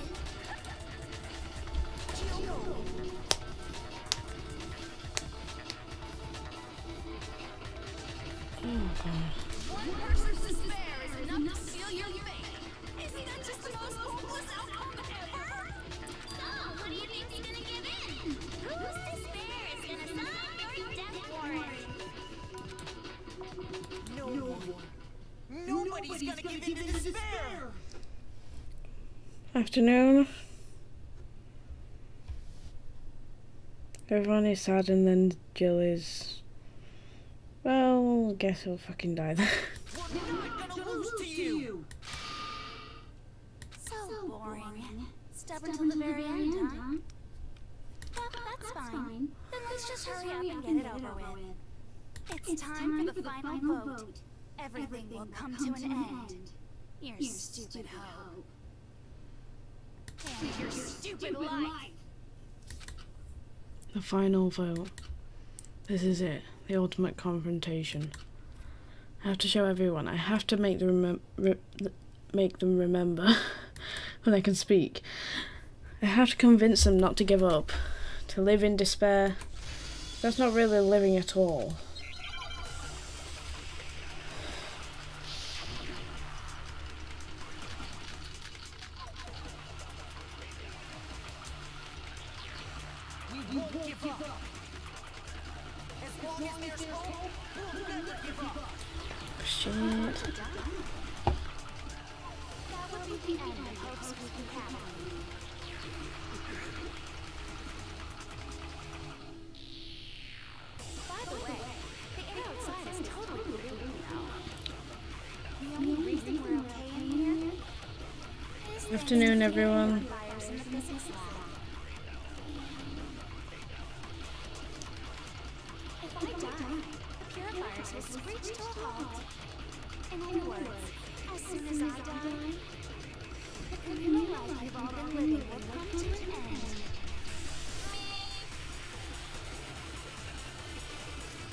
Oh god. One person's despair is enough to seal your fate. Isn't that just the most hopeless outcome ever? So, what do you think's gonna give in? Whose despair is gonna sign your death warrant? No one. Nobody's gonna give in to despair! Afternoon. Everyone is sad and then Jill is... Well, guess he'll fucking die then. We're not gonna lose to you! So boring. Stubborn till the very end, huh? Well, that's fine. Then let's just hurry up and get it over with. It's time for the final vote. Everything will come to an end. Your stupid hope. And your stupid life. The final vote. This is it. The ultimate confrontation. I have to show everyone. I have to make them make them remember when I can speak. I have to convince them not to give up. To live in despair. That's not really living at all. We won't give up! As long as there's hope, we'll never give up! Shit. That would be the end of Hope's Spooky Cabin. By the way, the air outside is totally blue now. The only reason we're okay in here is Afternoon, everyone. fires in the physics lab. If I die, the purifiers will screech to a halt. In other words, as soon as I die, the communal life you've all been living will come to an end.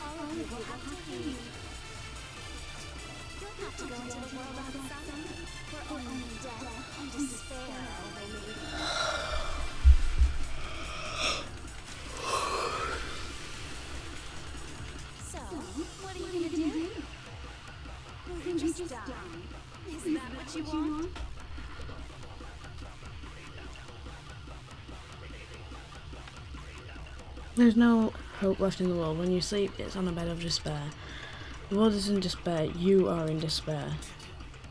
All of you will have to leave. You'll have to go into the world outside, where only death and despair await you. So, what are you gonna do? Will you just die? Is that what you want? There's no hope left in the world. When you sleep, it's on a bed of despair. The world is in despair. You are in despair.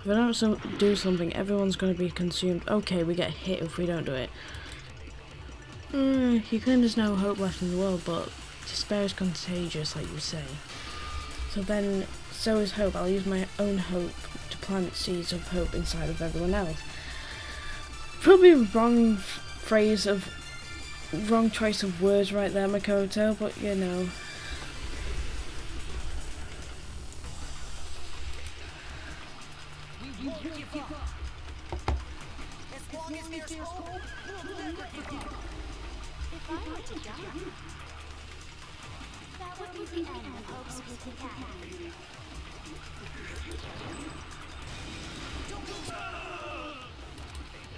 If I don't do something, everyone's going to be consumed. Okay, we get hit if we don't do it. You claim there's no hope left in the world, but despair is contagious, like you say. So then, so is hope. I'll use my own hope to plant seeds of hope inside of everyone else. Probably wrong choice of words right there, Makoto, but you know. We won't give up. As long as there's hope, we'll never give up. If I were to die, that would be the end of Hope's Peak Academy.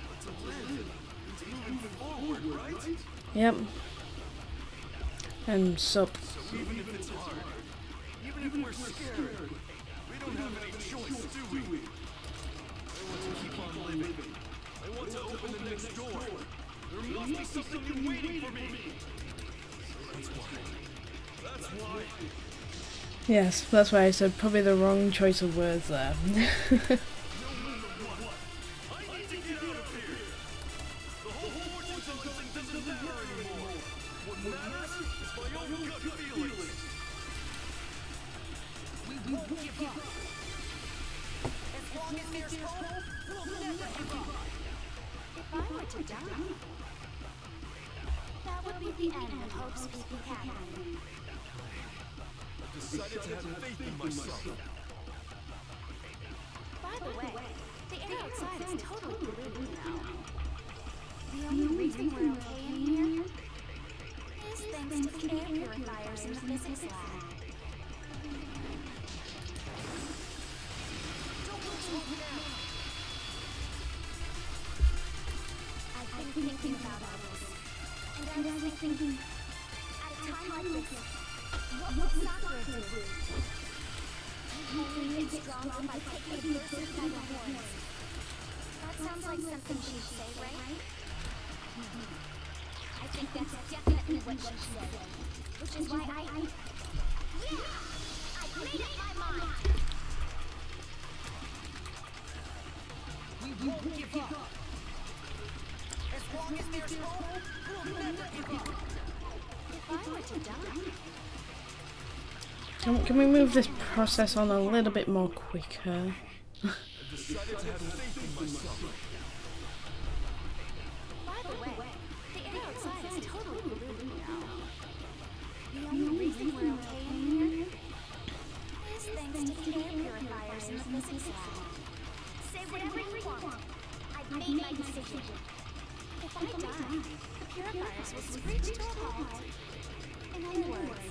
But to live, it's moving forward, right? Yep. And sup. So even if it's hard, even if we're scared, we don't have any choice, do we? I want to keep on living. I want to open the next door. There must be something new waiting for me. So that's why. Yes, that's why I said probably the wrong choice of words there. I need to get out of here. The whole fortune telling thing doesn't matter anymore. What matters is my own gut feelings. We won't give up. As long as there's hope, we'll never give up. If I were to die, that would be the end of Hope's Peak Academy. I've decided to have faith in myself. By the way, the air outside is totally polluted now. The only reason we're okay in here is thanks to the air purifiers in the physics lab. I've been thinking about all this, and I was thinking, at a time like this, what would Sakura do? Only get stronger by taking a burst by the horns. That sounds like something she'd say, right? I think that's definitely what she'd say. Which is why yeah! I've made up my mind! We won't give up. As long as there's hope, we'll never give up. If I were to die, Can we move this process on a little bit more quicker? I've decided to have faith in myself. by the way, the air outside is totally polluted now. The only reason we're okay in here is thanks to the air purifiers in the physics lab. Say whatever you want. I've made my decision. If I die, the purifiers will screech to a halt. In other words,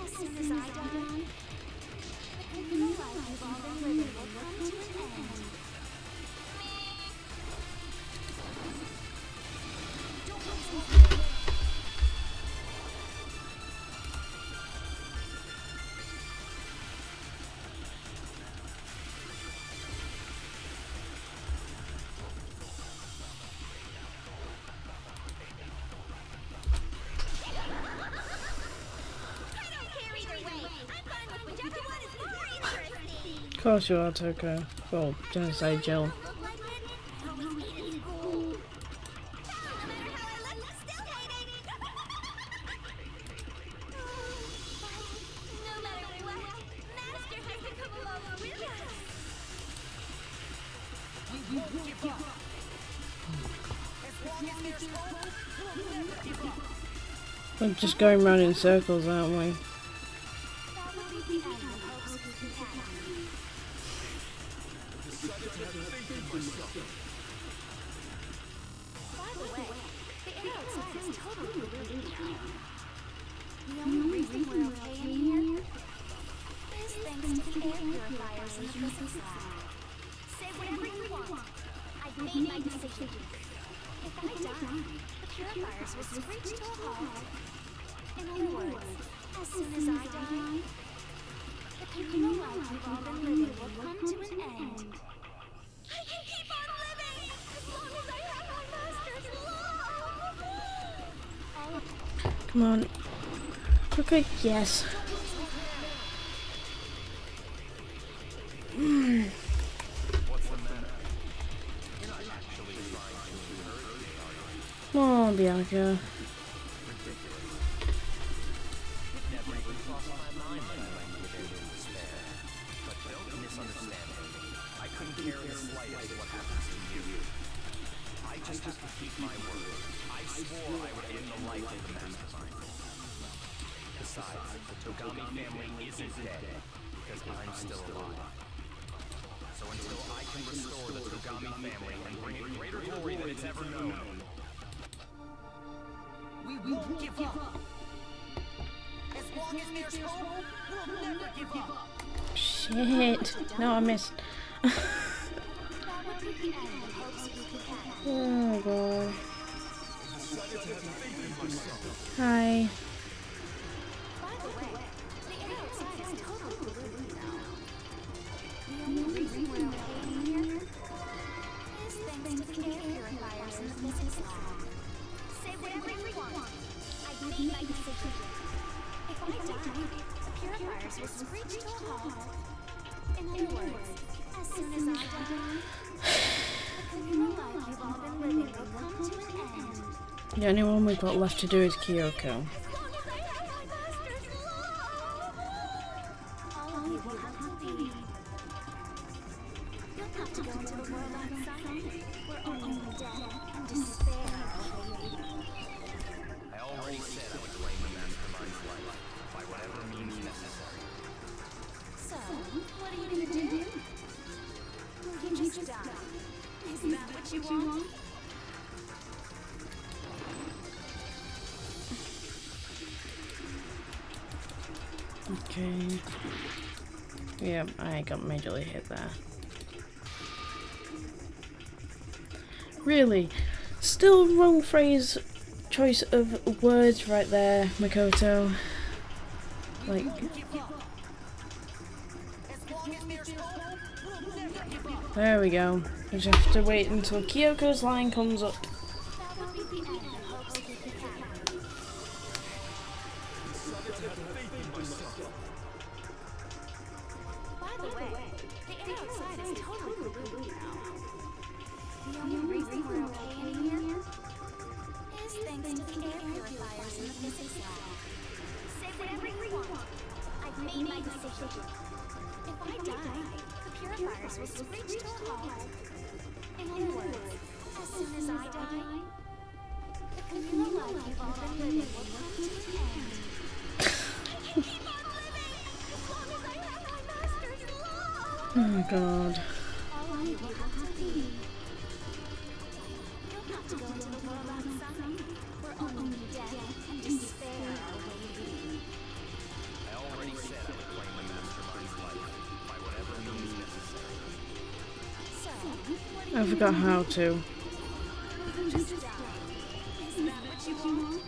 as soon as I die, the communal life you've all been living will come to an end. Of course you are, Toko. Well, Genocide Jill. We won't give up. As long as there's hope, we'll never give up. We're just going round in circles, aren't we? That will be the end of Hope's Peak Academy. I've decided to have faith in myself. By the way, the air outside is totally polluted now. The only reason we're okay in here is thanks to the air purifiers in the physics lab. Say whatever you want. I've made my decision. If I die, the purifiers will screech to a halt. In other words, as soon as I die, the communal life we've all been living will come to an end. I can keep on living as long as I have my master's love. Come on. Okay, yes. Come on, Bianca. We won't give up. As long as there's hope, we'll never give up. Shit. No, I missed. Oh god. Hi. By the way, the air outside is totally polluted now. The only reason we're okay in here is thanks to the air purifiers in the physics lab. Say whatever you want. I've made my decision. If I die, the purifiers will screech to a halt. In other words, as soon as I die, the communal life you've all been living will come to an end. The only one we've got left to do is Kyoko. All of you will have to leave. You'll have to go into the world outside, where only death and despair are waiting. I already said I would claim the mastermind's life by whatever means necessary. So, what are you gonna do? Will you just die? Is that what you want? Okay. Yep, I got majorly hit there. Really? Still wrong phrase choice of words right there, Makoto. Like, there we go. We just have to wait until Kyoko's line comes up. That would be the end of Hope's Peak Academy. By the way, the air outside is totally polluted now. The only reason we're okay in here is thanks to the air purifiers in the physics lab. Say whatever you want. I've made my decision. If I die, the purifiers will screech to a halt. In other words, as soon as I die, the communal life you've all been living will come to an end. Oh god. All of you will have to leave. You'll have to go into the world outside, where only death and despair are waiting. I already said I would claim the mastermind's life by whatever means necessary. So, what I forgot how to. do you just die? Is that what you want?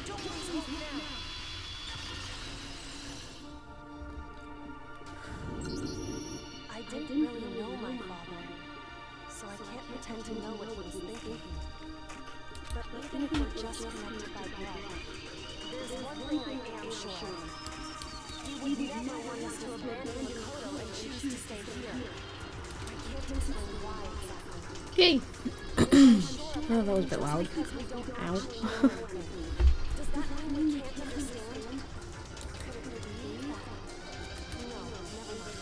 Don't lose hope now. I didn't really know my father, so I can't pretend to know what he was thinking. But even if we're just connected by blood, there's one thing I am sure. He would never want us to abandon Makoto and choose to stay here. I can't explain why exactly. Yay! Sure, Oh, that was a bit loud. because we don't Ow. actually know anything. Does that mean we can't understand? Could it be that? No, never mind.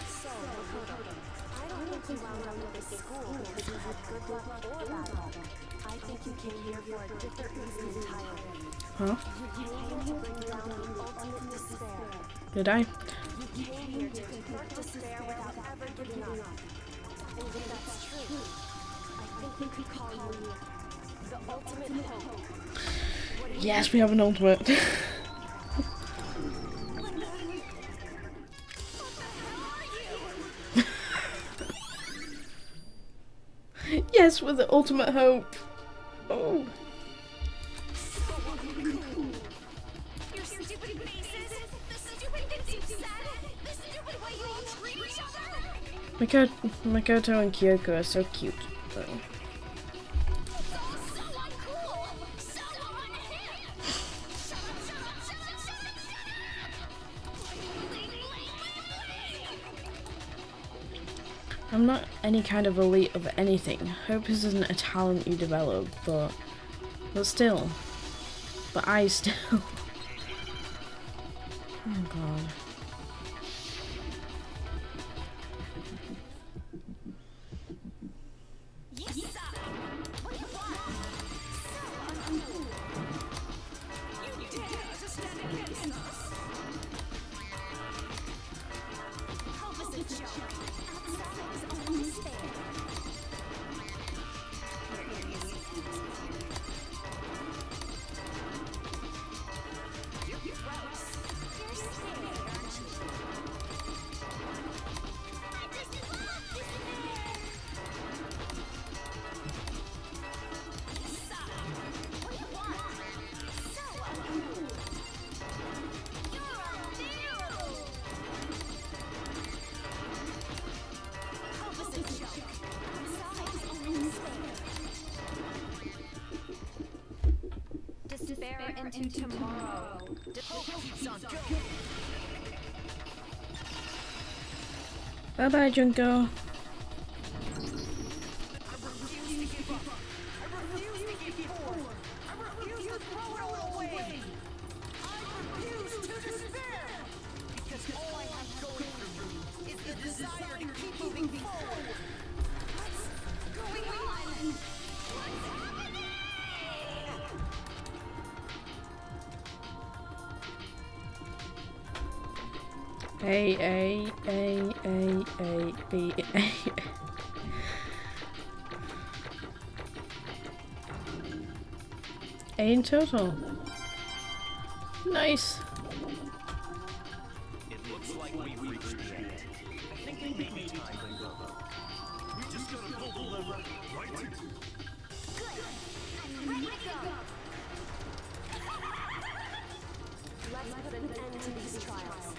So, Makoto, I don't think you wound up at this school because you had good luck or bad luck. I think you came here for a different reason entirely. Huh? You came here to bring down the ultimate despair. Did I? You came here to convert despair without ever giving up. And if that's true, I think we could call you the ultimate hope. What do you Yes, we have an ultimate. Yes, with the ultimate hope. Oh. Your stupid faces, the stupid things you said, the stupid way you all treat each other. Makoto and Kyoko are so cute, though. It's all so uncool, so I'm not any kind of elite of anything. Hope isn't a talent you develop, but still. But I still. Oh god. Despair into tomorrow. Bye bye, Junko. A, B, A. A in total. Nice. It looks like we've reached the end. I think it may be time to go. We just gotta pull the lever, right? Ready to go. Let's put an end to these trials.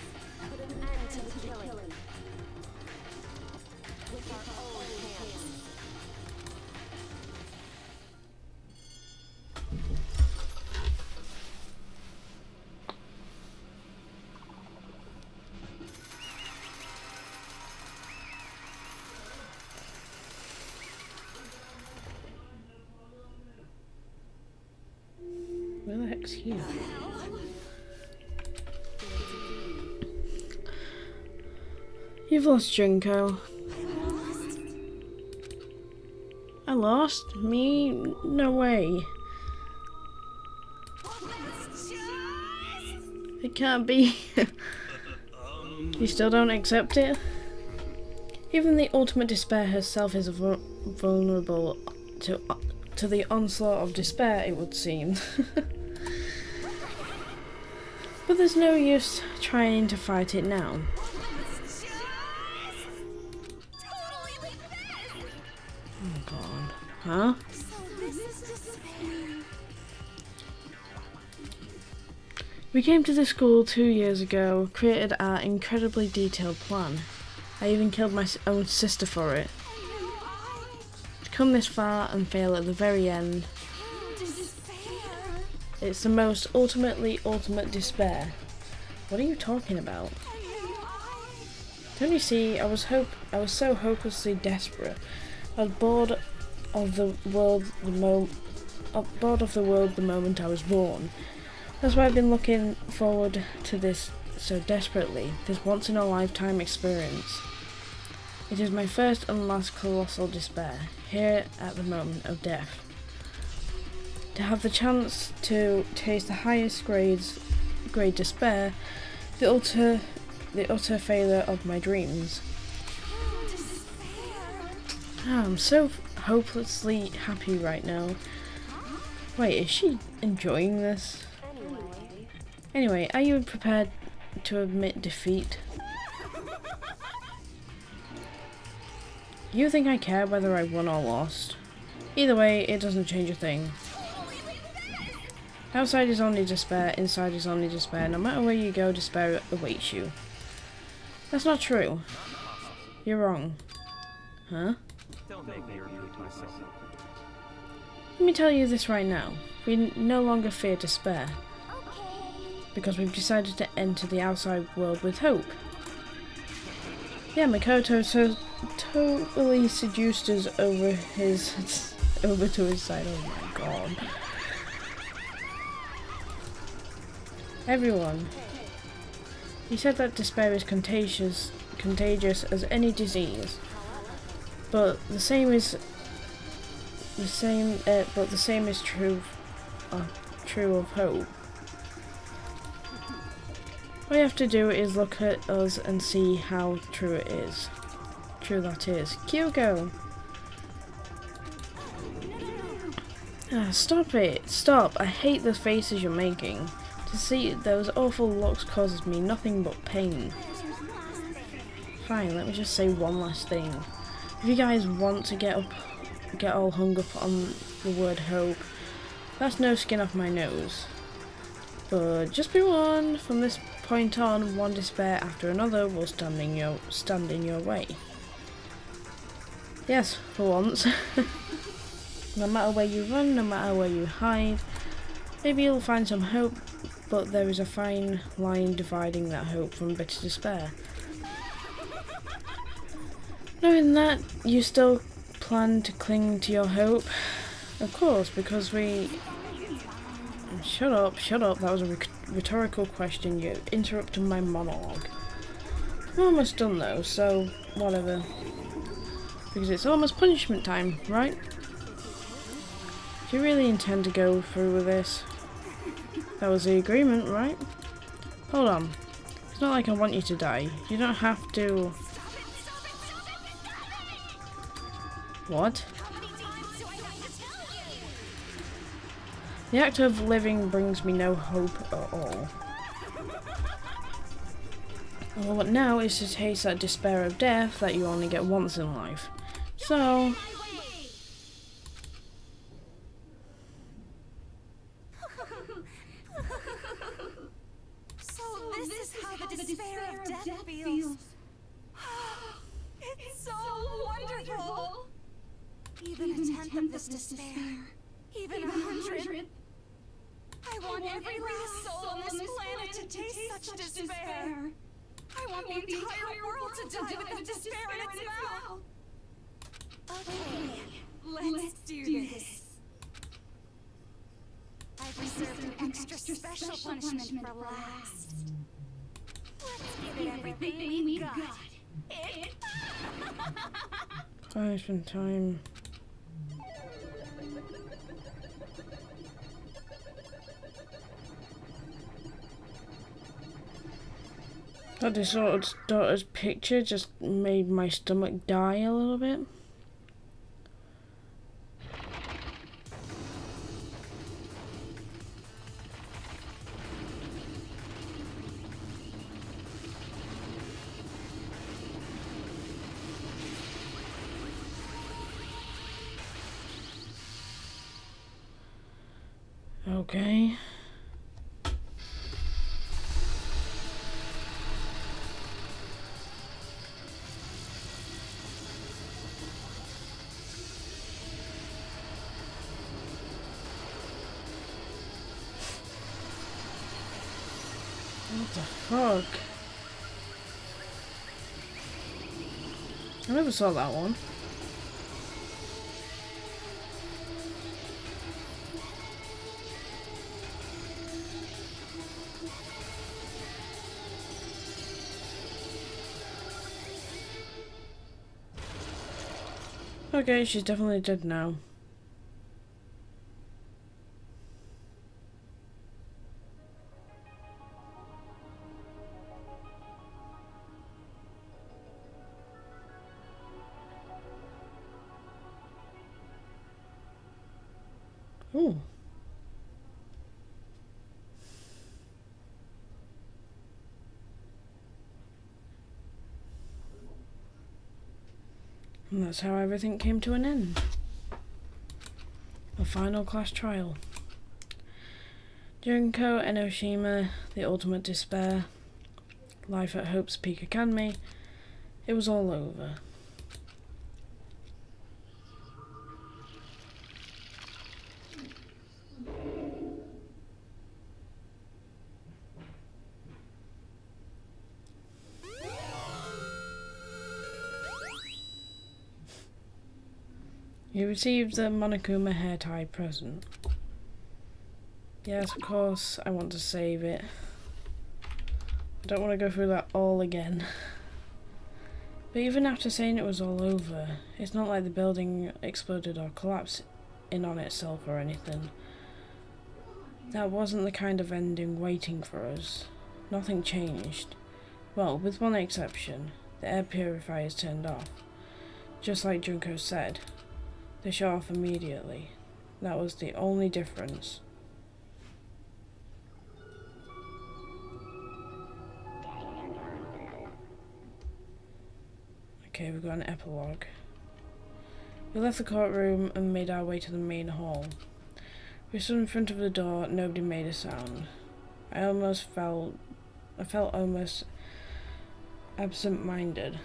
Put an end to the killing. With our own hands. Where the heck's he? You've lost, Junko. I lost? Me? No way. It can't be. You still don't accept it? Even the ultimate despair herself is vulnerable to the onslaught of despair, it would seem. But there's no use trying to fight it now. Oh god. Huh? We came to the school 2 years ago, created our incredibly detailed plan. I even killed my own sister for it. To come this far and fail at the very end. It's the most ultimate despair. What are you talking about? Don't you see, I was so hopelessly desperate. I was bored of the world the moment I was born. That's why I've been looking forward to this so desperately, this once-in-a-lifetime experience. It is my first and last colossal despair, here at the moment of death. To have the chance to taste the highest grade despair, the utter failure of my dreams. I'm so hopelessly happy right now. Wait, is she enjoying this? Anyway, are you prepared to admit defeat? You think I care whether I won or lost? Either way, it doesn't change a thing. Outside is only despair, inside is only despair. No matter where you go, despair awaits you. That's not true. You're wrong. Huh? Don't make me repeat myself. Let me tell you this right now. We no longer fear despair. Because we've decided to enter the outside world with hope. Yeah, Makoto totally seduced us over to his side. Oh my god. Everyone. He said that despair is contagious as any disease. But the same is true of hope. All you have to do is look at us and see how true it is. True that is. Kyoko! Stop it! Stop! I hate the faces you're making. To see those awful looks causes me nothing but pain. Fine, let me just say one last thing. If you guys want to get all hung up on the word hope, that's no skin off my nose. But just be warned, from this point on, one despair after another will stand in your way. Yes, for once. No matter where you run, no matter where you hide, maybe you'll find some hope, but there is a fine line dividing that hope from bitter despair. Knowing that, you still plan to cling to your hope? Of course, because we... Shut up, that was a rhetorical question, you interrupted my monologue. I'm almost done though, so whatever. Because it's almost punishment time, right? Do you really intend to go through with this? That was the agreement, right? Hold on. It's not like I want you to die. You don't have to... What? The act of living brings me no hope at all. All I want now is to taste that despair of death that you only get once in life. So... So this is how the despair of death feels. It's so wonderful. Even a tenth of this despair. Even 100. I want every last soul on this planet to taste such despair. I want the entire world to die with the despair in its mouth. Okay, let's do this. I've reserved an extra special punishment for last. Let's give it everything we've got. Punishment time. That disordered daughter's picture just made my stomach die a little bit. Okay. What the fuck? I never saw that one. Okay, she's definitely dead now. Ooh. And that's how everything came to an end. A final class trial. Junko, Enoshima, the ultimate despair, life at Hope's Peak Academy, it was all over. You received the Monokuma hair tie present. Yes, of course, I want to save it. I don't want to go through that all again. But even after saying it was all over, it's not like the building exploded or collapsed in on itself or anything. That wasn't the kind of ending waiting for us. Nothing changed. Well, with one exception, the air purifiers turned off. Just like Junko said, they shut off immediately. That was the only difference. Okay, we've got an epilogue. We left the courtroom and made our way to the main hall. We stood in front of the door, nobody made a sound. I felt almost absent-minded.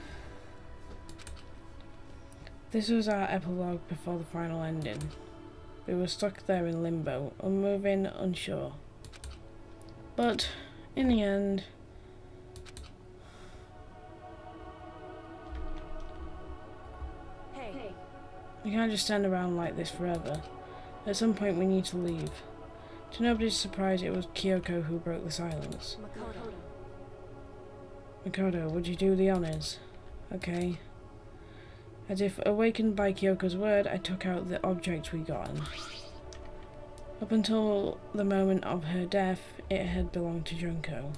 This was our epilogue before the final ending. We were stuck there in limbo, unmoving, unsure. But, in the end, Hey, we can't just stand around like this forever. At some point we need to leave. To nobody's surprise, it was Kyoko who broke the silence. Makoto, would you do the honors? Okay. As if awakened by Kyoko's word, I took out the object we gotten. Up until the moment of her death, it had belonged to Junko.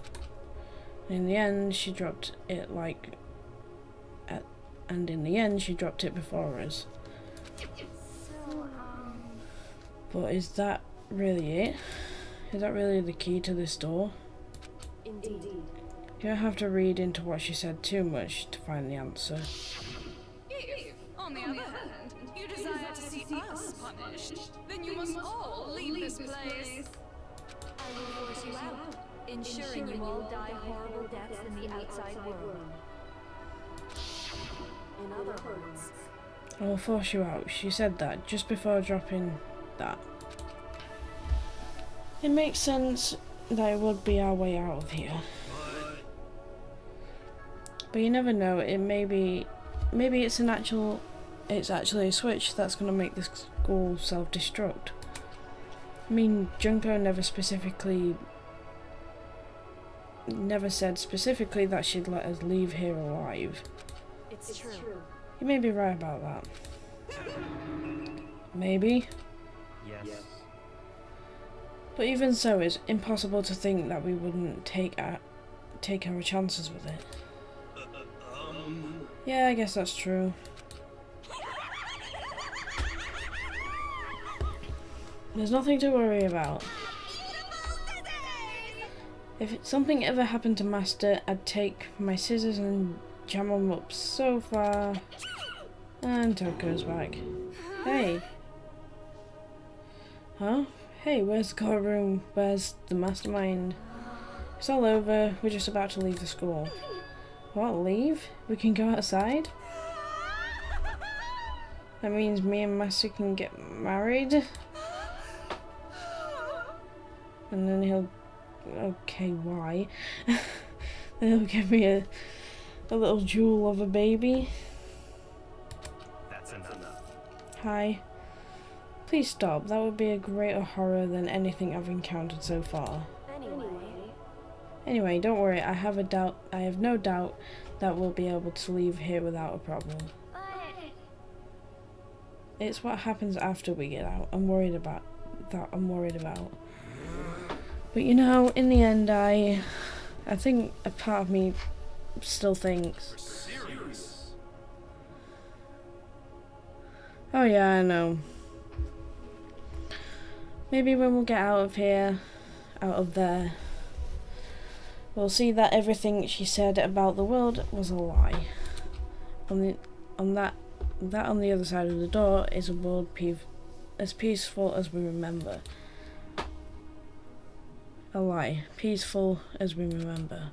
In the end, she dropped it before us. But is that really it? Is that really the key to this door? indeed. You don't have to read into what she said too much to find the answer. If, on the other hand, you desire to see us punished, then you must all leave this place. I will force you out, ensuring you all die horrible deaths in the outside world. In other words, I will force you out. She said that just before dropping that. It makes sense that it would be our way out of here. But you never know, maybe it's actually a switch that's gonna make the school self-destruct. I mean, Junko never said specifically that she'd let us leave here alive. it's true. You may be right about that. Maybe. Yes. But even so, it's impossible to think that we wouldn't take our chances with it. Yeah, I guess that's true. There's nothing to worry about. If something ever happened to Master, I'd take my scissors and jam them up so far. And Toko's back. Hey. Huh? Hey, where's the courtroom? Where's the mastermind? It's all over. We're just about to leave the school. What, leave? We can go outside? That means me and Master can get married? And then he'll... Okay, why? Then he'll give me a little jewel of a baby. That's enough. Hi. Please stop. That would be a greater horror than anything I've encountered so far. Anyway, don't worry. I have no doubt that we'll be able to leave here without a problem. It's what happens after we get out. I'm worried about. But you know, in the end, I think a part of me still thinks. Oh yeah, I know. Maybe when we'll get out of here, out of there, we'll see that everything she said about the world was a lie. On the other side of the door is a world as peaceful as we remember. A lie, peaceful as we remember.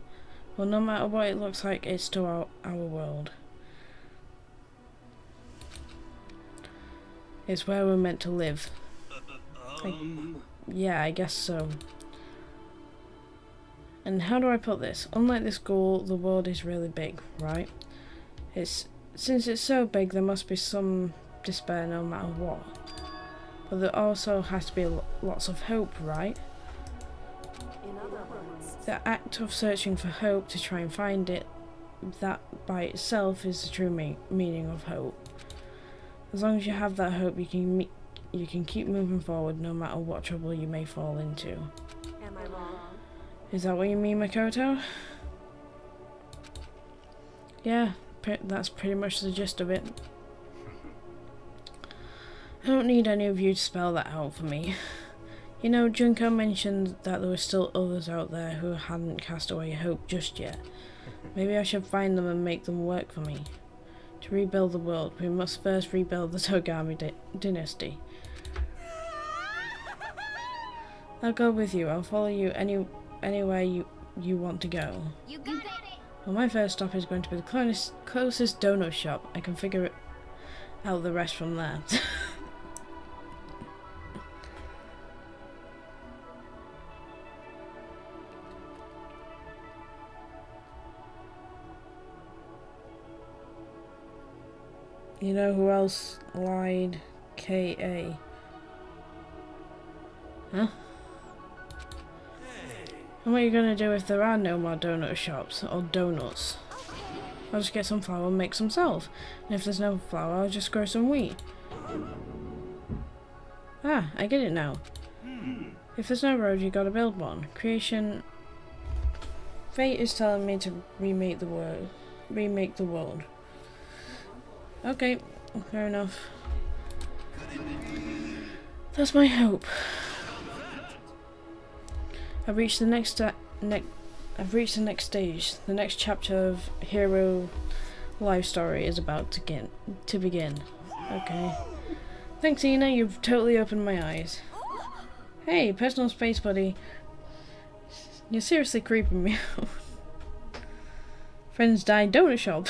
Well, no matter what it looks like, it's still our world. It's where we're meant to live. Yeah, I guess so. And how do I put this? Unlike the school, the world is really big, right? Since it's so big, there must be some despair no matter what. But there also has to be lots of hope, right? In other words, The act of searching for hope to try and find it, that by itself is the true meaning of hope. As long as you have that hope, you can keep moving forward no matter what trouble you may fall into. am I wrong? Is that what you mean, Makoto? Yeah, that's pretty much the gist of it. I don't need any of you to spell that out for me. You know, Junko mentioned that there were still others out there who hadn't cast away hope just yet. Maybe I should find them and make them work for me. To rebuild the world, we must first rebuild the Togami dynasty. I'll go with you. I'll follow you anywhere you want to go. You got it! Well, my first stop is going to be the closest donut shop. I can figure out the rest from there. You know who else lied? K.A. Huh? And what are you gonna do if there are no more donut shops or donuts? I'll just get some flour and make some self. And if there's no flour, I'll just grow some wheat. Ah, I get it now. If there's no road, you gotta build one. Creation. Fate is telling me to remake the world. Okay, fair enough. That's my hope. I've reached the next stage. The next chapter of hero life story is about to begin. Okay. Thanks, Ina. You've totally opened my eyes. Hey, personal space buddy. You're seriously creeping me out. Friends died donut shop.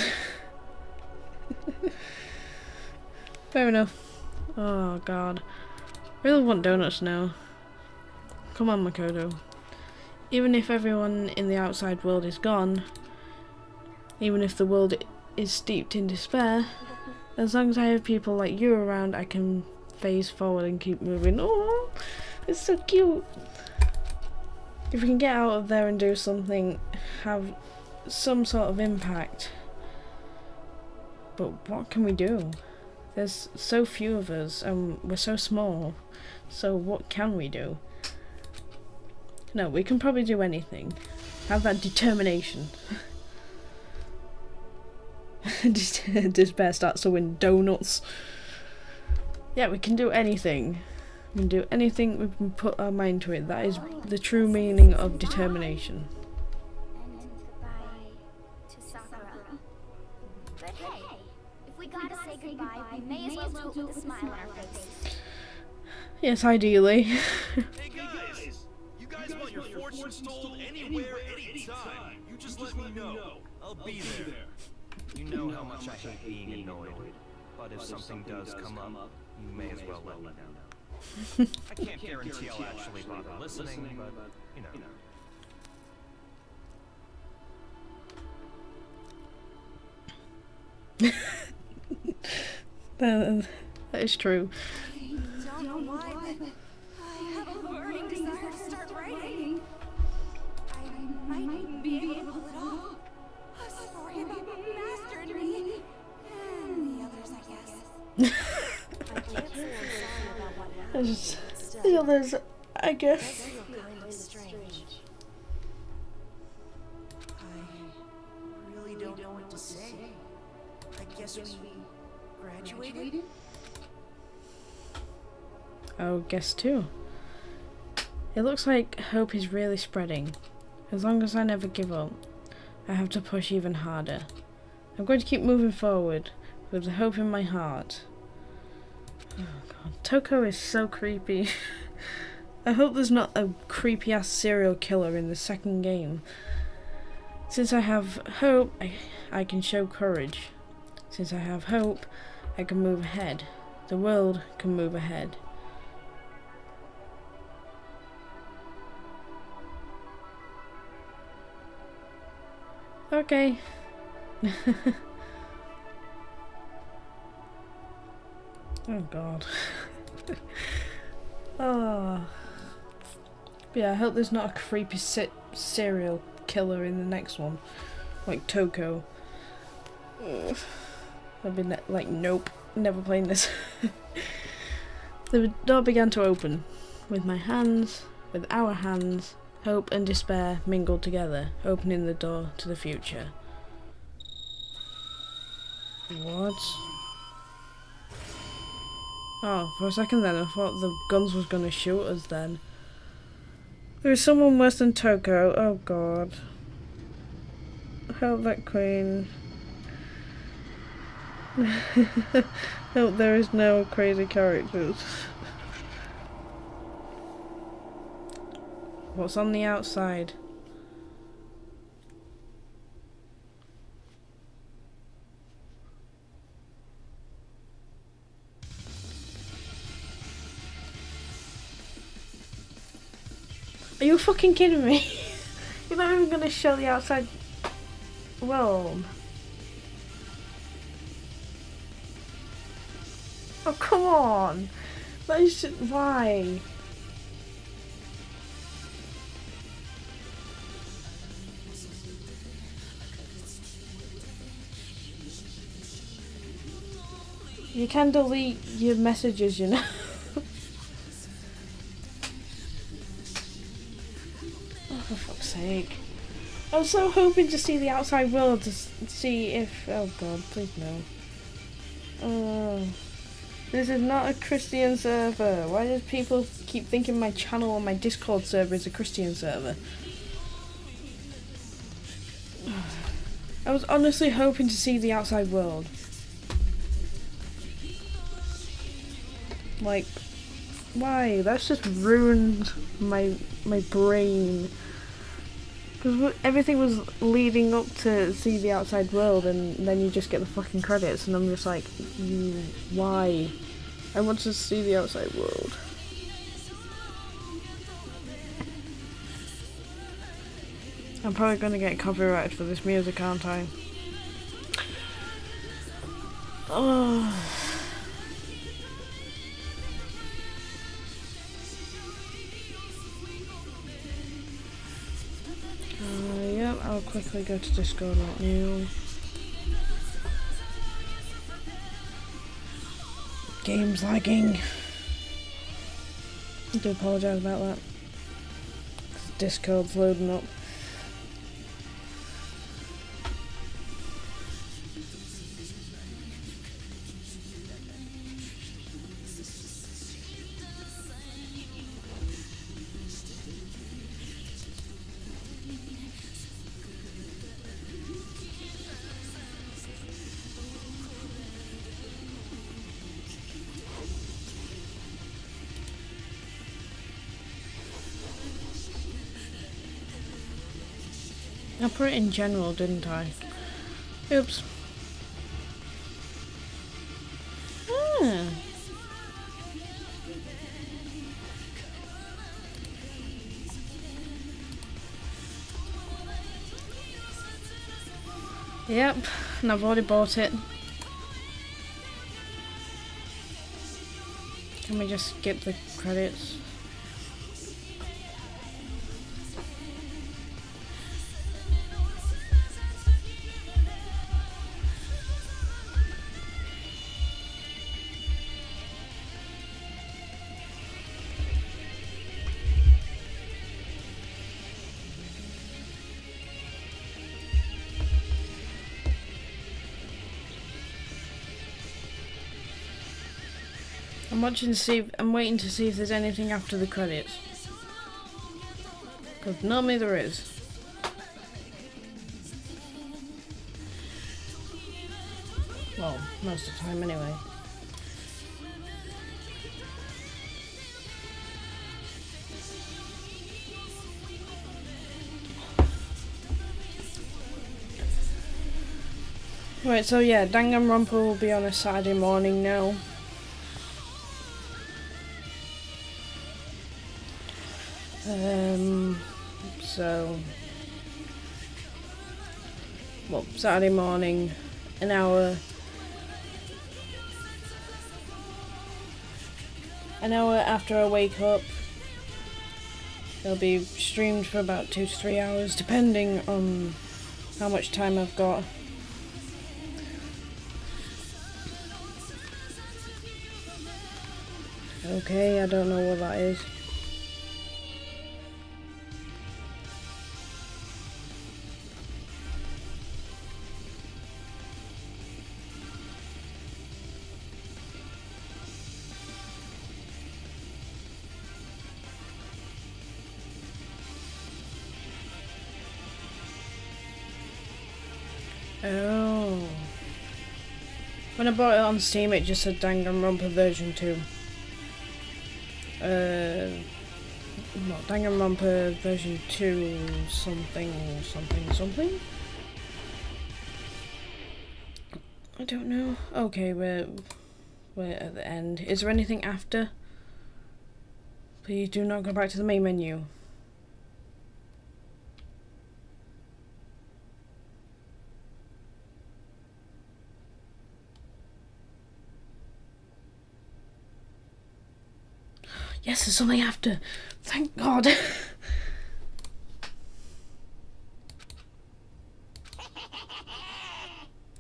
Fair enough. Oh god. I really want donuts now. Come on, Makoto. Even if everyone in the outside world is gone, even if the world is steeped in despair, as long as I have people like you around, I can phase forward and keep moving. Oh, it's so cute. If we can get out of there and do something, have some sort of impact. But what can we do? There's so few of us and we're so small. So what can we do? No, we can probably do anything. Have that determination. Despair starts to win donuts. Yeah, we can do anything. We can do anything we can put our mind to it. That is the true meaning of determination. And goodbye to Sakura. But hey, if we gotta say goodbye, we may as well do it with a smile on our face. Yes, ideally. Hey guys! You guys want your fortunes told anywhere, anytime. You just let me know. I'll be there. You know how much I hate being annoyed, but if something does come up, you may as well let me know. I can't guarantee I'll actually bother listening, but, you know. That is true. Don't know why, but I have a burning desire to start writing. I might even be able to pull it off. A story about the master and me, and the others, I guess. I can't say I'm sorry about what happened. There's Still, the others, I it guess. does feel kind of strange. I really don't know what to say. I guess we graduated? Oh, guess too. It looks like hope is really spreading. As long as I never give up, I have to push even harder. I'm going to keep moving forward with the hope in my heart. Oh god, Toko is so creepy. I hope there's not a creepy ass serial killer in the second game. Since I have hope, I can show courage. Since I have hope, I can move ahead. The world can move ahead. Okay. Oh god. Oh. But yeah, I hope there's not a creepy serial killer in the next one. Like Toko. I've been like, nope, never playing this. The door began to open. With my hands, with our hands, hope and despair mingled together, opening the door to the future. What? Oh, for a second then I thought the guns was gonna shoot us then. There is someone worse than Toko. Oh god. Help that queen. Hope there is no crazy characters. What's on the outside? Are you fucking kidding me? You're not even gonna show the outside world. Oh, come on! That is just, why? You can delete your messages, you know. Oh, for fuck's sake. I was so hoping to see the outside world to see if... Oh god, please no. Oh. This is not a Christian server. Why do people keep thinking my channel on my Discord server is a Christian server? I was honestly hoping to see the outside world. Like, why? That's just ruined my brain. Because everything was leading up to see the outside world, and then you just get the fucking credits, and I'm just like, why? I want to see the outside world. I'm probably going to get copyrighted for this music, aren't I? Oh. Yep, I'll quickly go to Discord right now. Game's lagging. I do apologise about that. Discord's loading up. I put it in general, didn't I? Oops. Ah. Yep, and I've already bought it. Can we just skip the credits? I'm waiting to see if there's anything after the credits. Because normally there is. Well, most of the time anyway. Right, so yeah, Danganronpa will be on a Saturday morning now. Well, Saturday morning, an hour An hour after I wake up. It'll be streamed for about 2 to 3 hours, depending on how much time I've got. Okay, I don't know what that is. Oh. When I bought it on Steam, it just said Danganronpa version 2. Not Danganronpa version 2 something. I don't know. Okay, we're at the end. Is there anything after? Please do not go back to the main menu. Yes, there's something after. Thank God.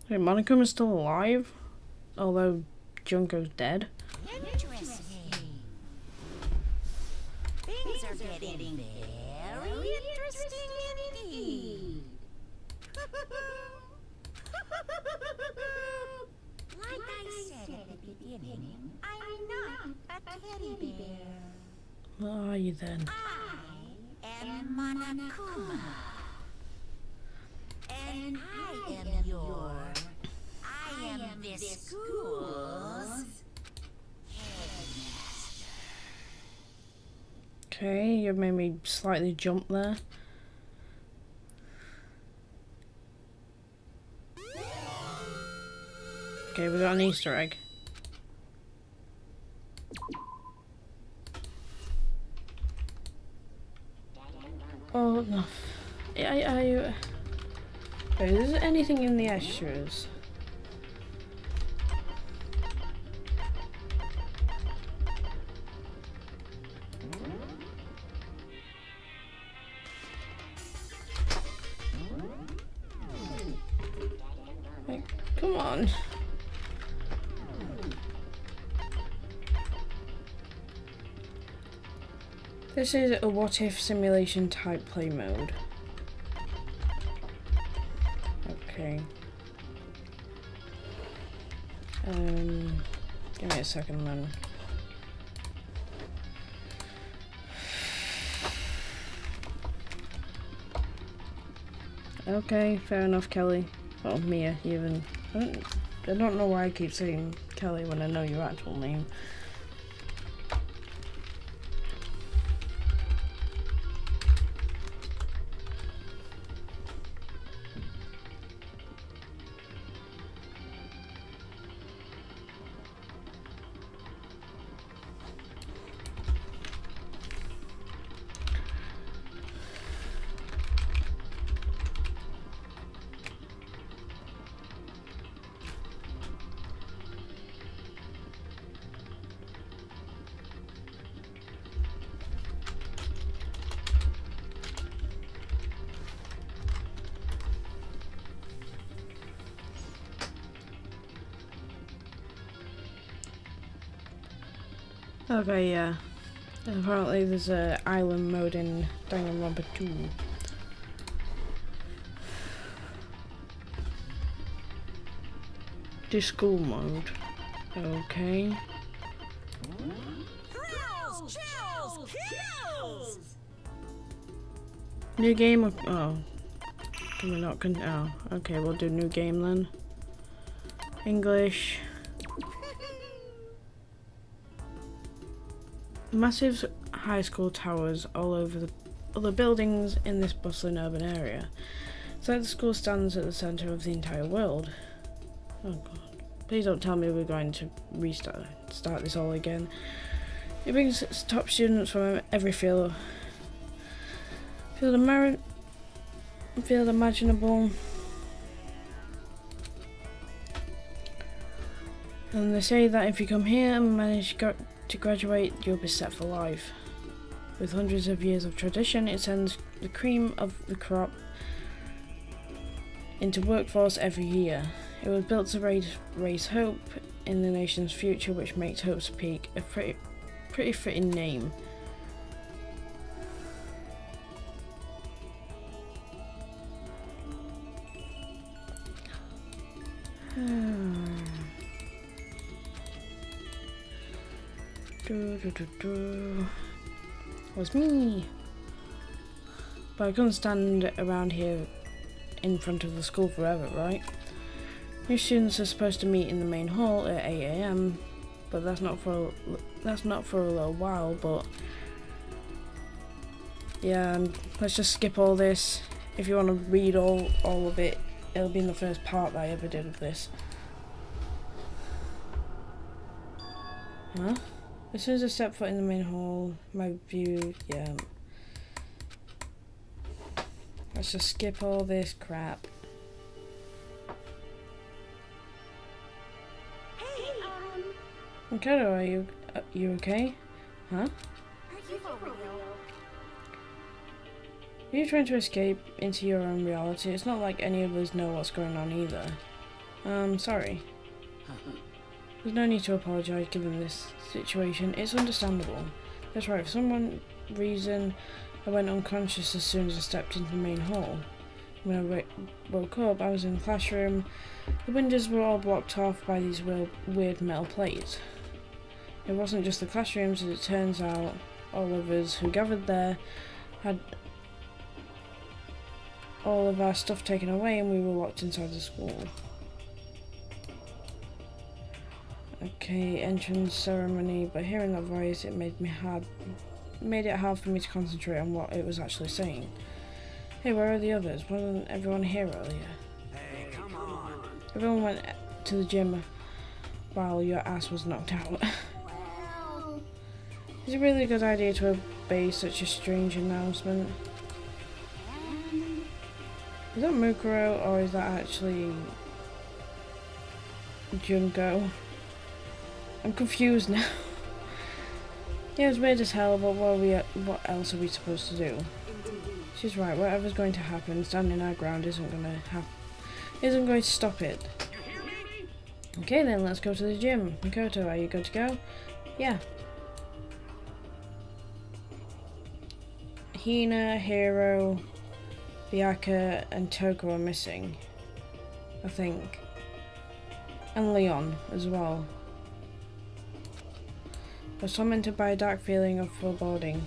Wait, Monica is still alive? Although Junko's dead. Interesting. Things are getting very interesting indeed. Like I said at the beginning, I'm not a teddy bear. What are you then? I am Monokuma. And I am this school's headmaster. Okay, you made me slightly jump there. Okay, we got an Easter egg. Oh no. Wait, is there anything in the extras? Like, come on. This is a what if simulation type play mode. Okay. Give me a second then. Okay, fair enough, Kelly. Or Mia, even. I don't know why I keep saying Kelly when I know your actual name. Okay, yeah. Apparently there's a island mode in Danganronpa 2. Do school mode. Okay. Thrills, chills, kills! New game or oh. Can we not oh, okay, we'll do new game then. English. Massive high school towers all over the other buildings in this bustling urban area. It's like the school stands at the centre of the entire world. Oh god. Please don't tell me we're going to start this all again. It brings top students from every field imaginable. And they say that if you come here and manage To graduate, you'll be set for life. With hundreds of years of tradition, it sends the cream of the crop into workforce every year. It was built to raise hope in the nation's future, which makes Hope's Peak a pretty fitting name. Was me. But I couldn't stand around here in front of the school forever, right? New students are supposed to meet in the main hall at 8 AM, but that's not for a little while. But yeah, let's just skip all this. If you want to read all of it, it'll be in the first part that I ever did of this. Huh? As soon as I step foot in the main hall, my view, yeah. Let's just skip all this crap. Hey, Makoto, are you okay? Huh? are you for real? Are you trying to escape into your own reality? It's not like any of us know what's going on either. Sorry. There's no need to apologise given this situation. It's understandable. That's right, for some reason I went unconscious as soon as I stepped into the main hall. When I woke up, I was in the classroom. The windows were all blocked off by these weird metal plates. It wasn't just the classrooms, as it turns out. All of us who gathered there had all of our stuff taken away and we were locked inside the school. Okay, entrance ceremony, but hearing that voice, it made it hard for me to concentrate on what it was actually saying. Hey, where are the others? Wasn't everyone here earlier? Hey, come on. Everyone went to the gym while your ass was knocked out. Well, Is it really a good idea to obey such a strange announcement? Is that Mukuro or is that actually Junko? I'm confused now. Yeah, it's weird as hell, but what else are we supposed to do? She's right, whatever's going to happen, standing our ground isn't going to stop it. Okay then, let's go to the gym. Makoto, are you good to go? Yeah. Hina, Hiro, Byakuya and Toko are missing, I think. And Leon as well. I was tormented by a dark feeling of foreboding,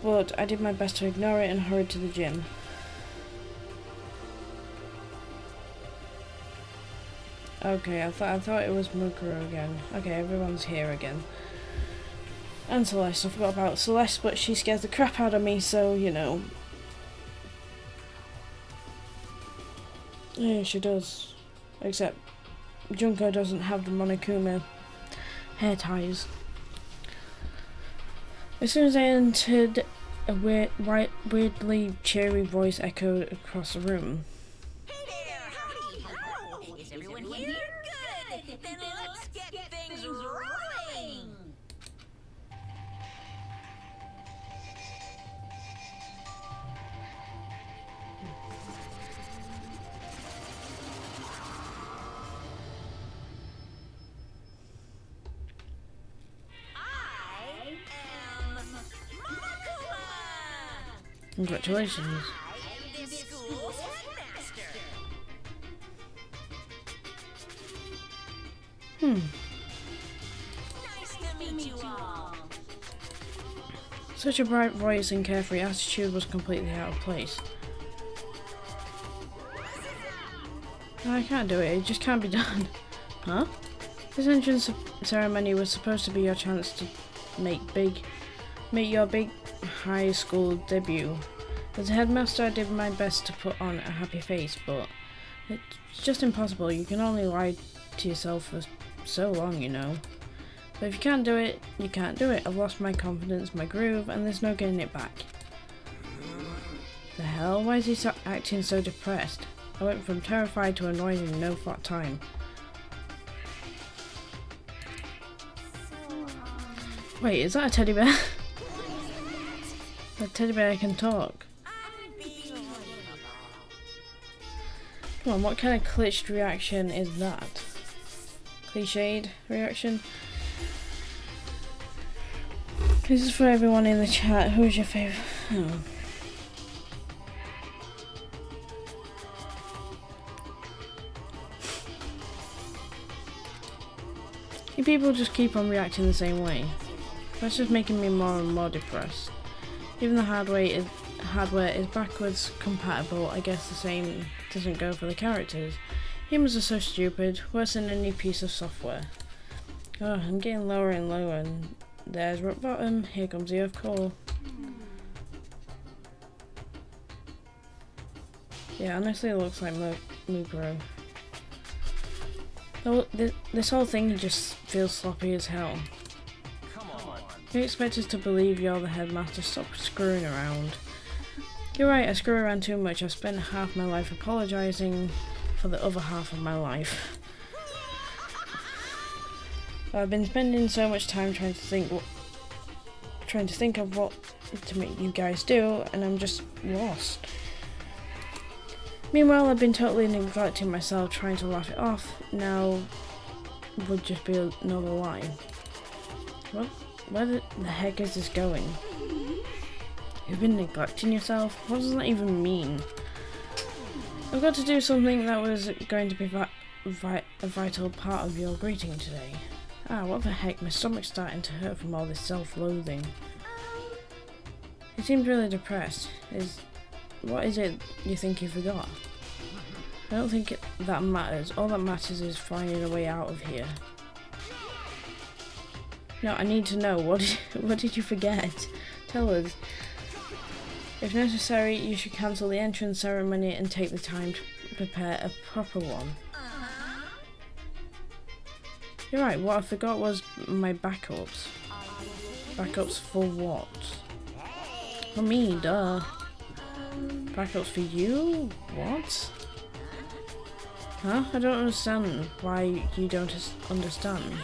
but I did my best to ignore it and hurried to the gym. Okay, I thought it was Mukuro again. Okay, everyone's here again. And Celeste. I forgot about Celeste, but she scares the crap out of me, so, you know. Yeah, she does. Except Junko doesn't have the Monokuma hair ties. As soon as I entered, a weirdly cheery voice echoed across the room. Hey there, howdy, hello. Is everyone here? Good. Then let's get things rolling. I am Makuma. Congratulations. I am this school's headmaster. Nice to meet you all. Such a bright voice and carefree attitude was completely out of place. No, I can't do it. It just can't be done. Huh? This entrance ceremony was supposed to be your chance to make your big high school debut. As a headmaster, I did my best to put on a happy face, but it's just impossible. You can only lie to yourself for so long, you know. But if you can't do it, you can't do it. I've lost my confidence, my groove, and there's no getting it back. The hell? Why is he acting so depressed? I went from terrified to annoyed in no flat time. Wait, is that a teddy bear? A teddy bear can talk. Come on, what kind of glitched reaction is that? Cliched reaction? This is for everyone in the chat. Who's your favourite? Oh. You people just keep on reacting the same way. That's just making me more and more depressed. Even the hardware is backwards compatible. I guess the same doesn't go for the characters. Humans are so stupid, worse than any piece of software. Oh, I'm getting lower and lower, and there's rock bottom. Here comes the earth core. Yeah, honestly, it looks like Mukuro. Though this whole thing just feels sloppy as hell. You expect us to believe you're the headmaster? Stop screwing around. You're right, I screw around too much. I've spent half my life apologising for the other half of my life. I've been spending so much time trying to think of what to make you guys do, and I'm just lost. Meanwhile, I've been totally neglecting myself, trying to laugh it off. Now would just be another lie. What? Where the heck is this going? You've been neglecting yourself? What does that even mean? I've got to do something that was going to be a vital part of your greeting today. Ah, what the heck? My stomach's starting to hurt from all this self-loathing. You seemed really depressed. What is it you think you forgot? I don't think that matters. All that matters is finding a way out of here. No, I need to know. What did you forget? Tell us. If necessary, you should cancel the entrance ceremony and take the time to prepare a proper one. You're right, what I forgot was my backups. Backups for what? For me, duh. Backups for you? What? Huh? I don't understand why you don't understand.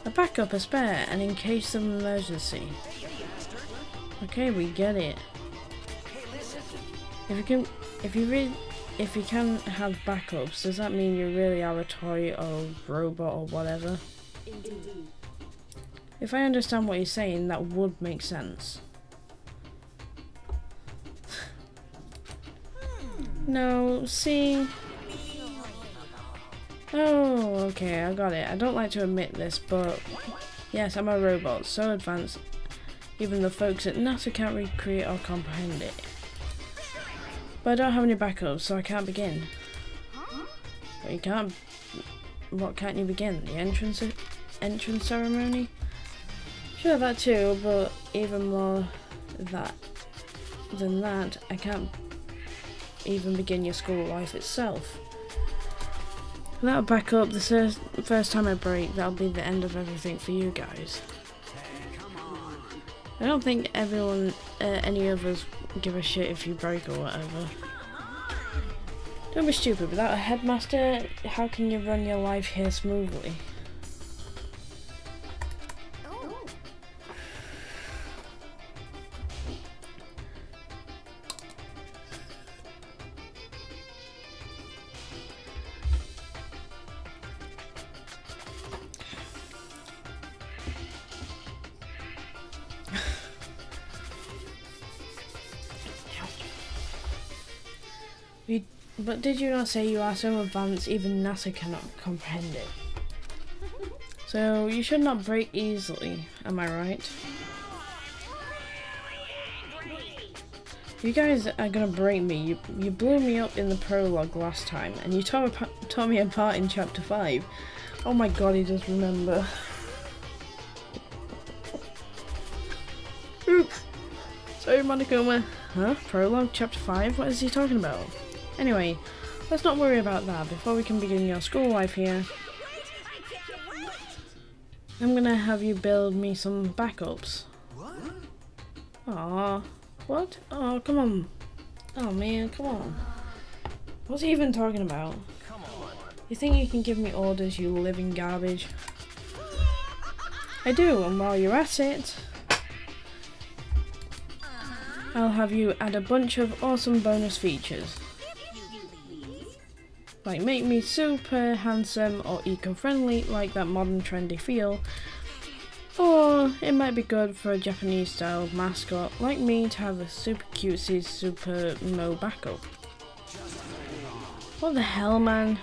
A backup, a spare, and in case of emergency. Okay, we get it. If you can have backups, does that mean you really are a toy or robot or whatever? If I understand what you're saying, that would make sense. No, see? Oh, okay, I got it. I don't like to admit this, but yes, I'm a robot, so advanced, even the folks at NASA can't recreate or comprehend it. But I don't have any backups, so I can't begin. But you can't. What can't you begin? The entrance ceremony? Sure, that too, but even more than that, I can't even begin your school life itself. Without a backup, the first time I break, that'll be the end of everything for you guys. I don't think any of us give a shit if you break or whatever. Don't be stupid. Without a headmaster, how can you run your life here smoothly? But did you not say you are so advanced even NASA cannot comprehend it? So you should not break easily, am I right? You guys are gonna break me. You blew me up in the prologue last time, and you tore me apart in chapter 5. Oh my god, he does remember. Oops. Sorry, Monokuma. Huh? Prologue, chapter 5? What is he talking about? Anyway, let's not worry about that. Before we can begin your school life here, I'm gonna have you build me some backups. Aww. What? Oh, come on. Oh man, come on. What's he even talking about? You think you can give me orders, you living garbage? I do, and while you're at it, I'll have you add a bunch of awesome bonus features. Like make me super handsome or eco-friendly, like that modern trendy feel. Or it might be good for a Japanese style mascot like me to have a super cutesy super mo backup. What the hell, man?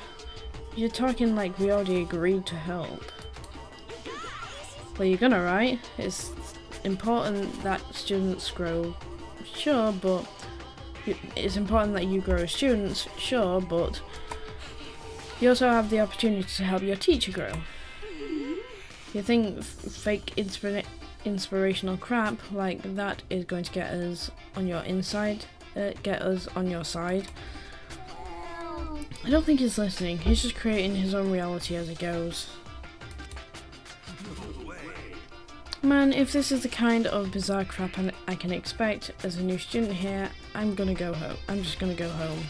You're talking like we already agreed to help. Well, you're gonna, right? It's important that students grow, sure, but it's important that you grow as students, sure, but you also have the opportunity to help your teacher grow. You think fake inspirational crap like that is going to get us on your inside, get us on your side? I don't think he's listening. He's just creating his own reality as he goes. Man, if this is the kind of bizarre crap I can expect as a new student here, I'm gonna go home. I'm just gonna go home.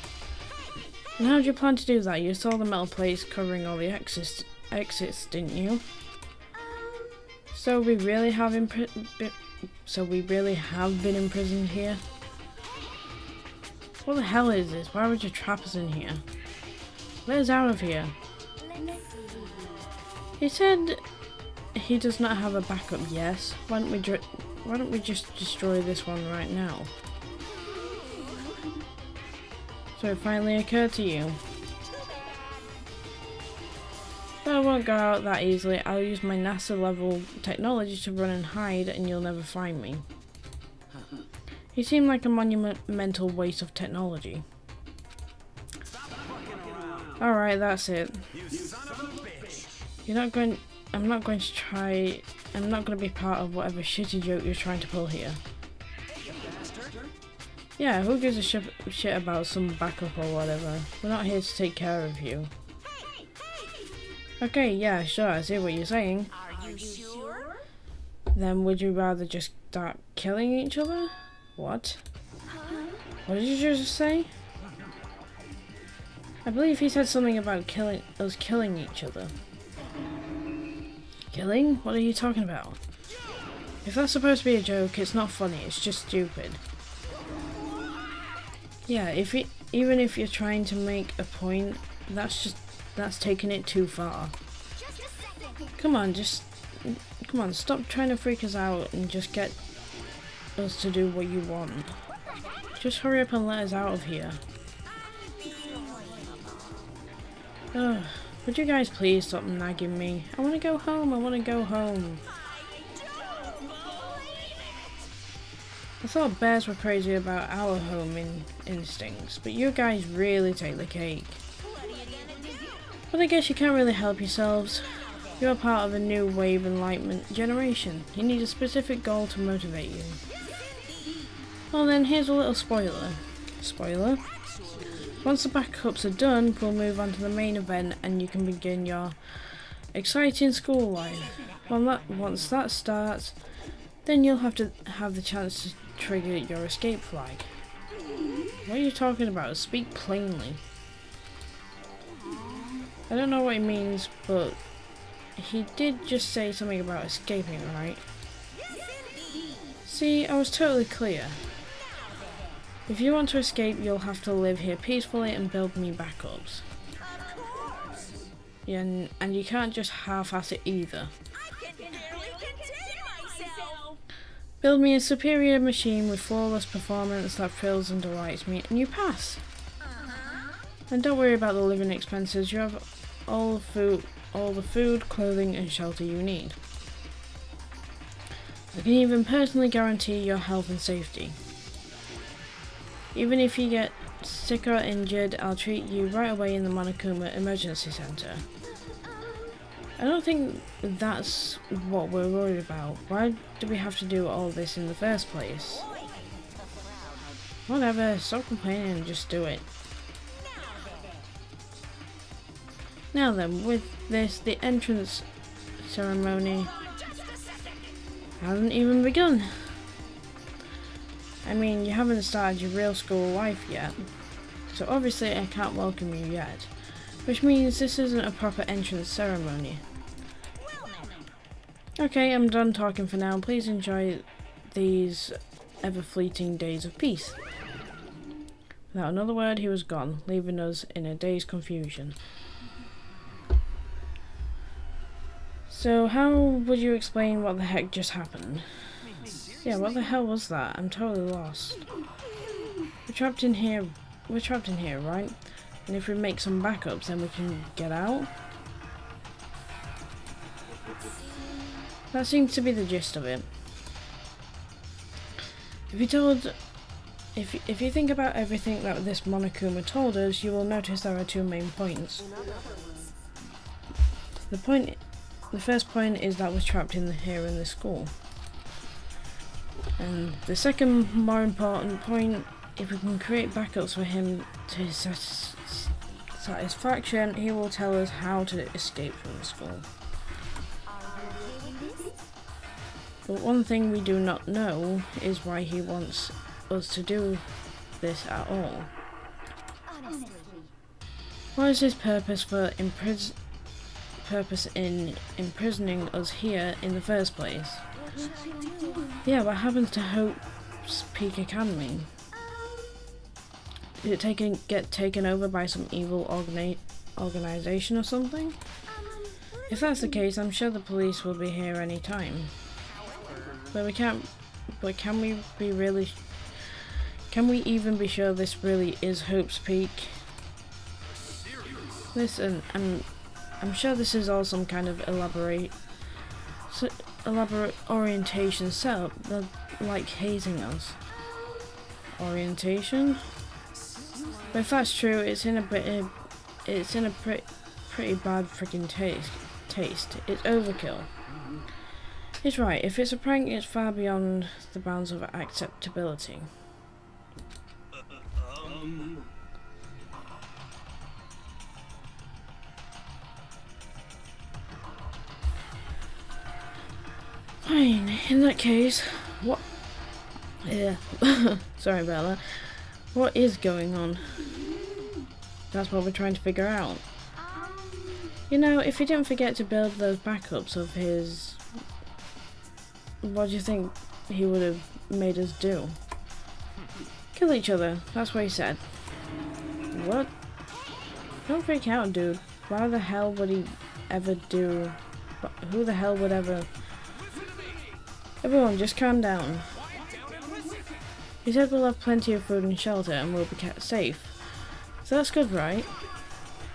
And how do you plan to do that? You saw the metal plates covering all the exits, didn't you? So we really have been imprisoned here? What the hell is this? Why would you trap us in here? Let us out of here. He said he does not have a backup. Yes. Why don't we just destroy this one right now? So it finally occurred to you. But I won't go out that easily. I'll use my NASA level technology to run and hide and you'll never find me. You seem like a monumental waste of technology. Alright, that's it. I'm not going to be part of whatever shitty joke you're trying to pull here. Yeah, who gives a shit about some backup or whatever? We're not here to take care of you. Okay, yeah, sure, I see what you're saying. Are you sure? Then would you rather just start killing each other? What? What did you just say? I believe he said something about us killing each other. Killing? What are you talking about? If that's supposed to be a joke, it's not funny, it's just stupid. Yeah, even if you're trying to make a point, that's taking it too far. Come on, stop trying to freak us out and just get us to do what you want. Just hurry up and let us out of here. Ugh, would you guys please stop nagging me? I want to go home, I want to go home. I thought bears were crazy about our homing instincts, but you guys really take the cake. But I guess you can't really help yourselves. You're part of a new wave enlightenment generation. You need a specific goal to motivate you. Well then, here's a little spoiler. Spoiler? Once the backups are done, we'll move on to the main event and you can begin your exciting school life. Once that starts, then you'll have to have the chance to trigger your escape flag. What are you talking about? Speak plainly. I don't know what he means, but he did just say something about escaping, right? See, I was totally clear. If you want to escape, you'll have to live here peacefully and build me backups. Yeah, and you can't just half-ass it either. Build me a superior machine with flawless performance that thrills and delights me, and you pass. And don't worry about the living expenses, you have all the food, clothing and shelter you need. I can even personally guarantee your health and safety. Even if you get sick or injured, I'll treat you right away in the Monokuma Emergency Center. I don't think that's what we're worried about. Why do we have to do all this in the first place? Whatever, stop complaining and just do it. Now then, with this, the entrance ceremony hasn't even begun. I mean, you haven't started your real school life yet, so obviously I can't welcome you yet, which means this isn't a proper entrance ceremony. Okay, I'm done talking for now. Please enjoy these ever-fleeting days of peace. Without another word, he was gone, leaving us in a dazed confusion. So, how would you explain what the heck just happened? Yeah, what the hell was that? I'm totally lost. We're trapped in here, right? And if we make some backups, then we can get out? That seems to be the gist of it. If you think about everything that this Monokuma told us, you will notice there are two main points. The first point is that we're trapped here in this school. And the second, more important point, if we can create backups for him to his satisfaction, he will tell us how to escape from the school. But one thing we do not know is why he wants us to do this at all. What is his purpose in imprisoning us here in the first place? Yeah, what happens to Hope's Peak Academy? Did it get taken over by some evil organization or something? If that's the case, I'm sure the police will be here any time. But can we even be sure this really is Hope's Peak? Listen, I'm sure this is all some kind of elaborate orientation setup. They're like hazing us. Orientation? But if that's true, it's in a pretty bad freaking taste. It's overkill. He's right. If it's a prank, it's far beyond the bounds of acceptability. Fine. In that case, what? Yeah. Sorry about that. What is going on? That's what we're trying to figure out. You know, if he didn't forget to build those backups of his, what do you think he would have made us do? Kill each other. That's what he said. What? Don't freak out, dude. Why the hell would he ever do? Who the hell would ever? Everyone, just calm down. He said we'll have plenty of food and shelter and we'll be kept safe. So that's good, right?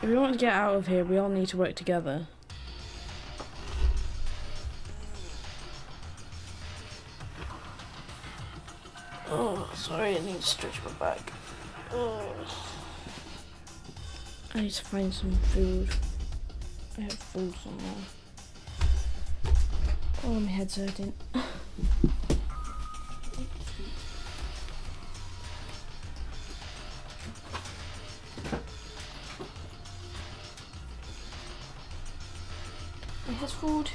If we want to get out of here, we all need to work together. Oh, sorry, I need to stretch my back. Oh. I need to find some food. I have food somewhere. Oh, my head's hurting. I have food.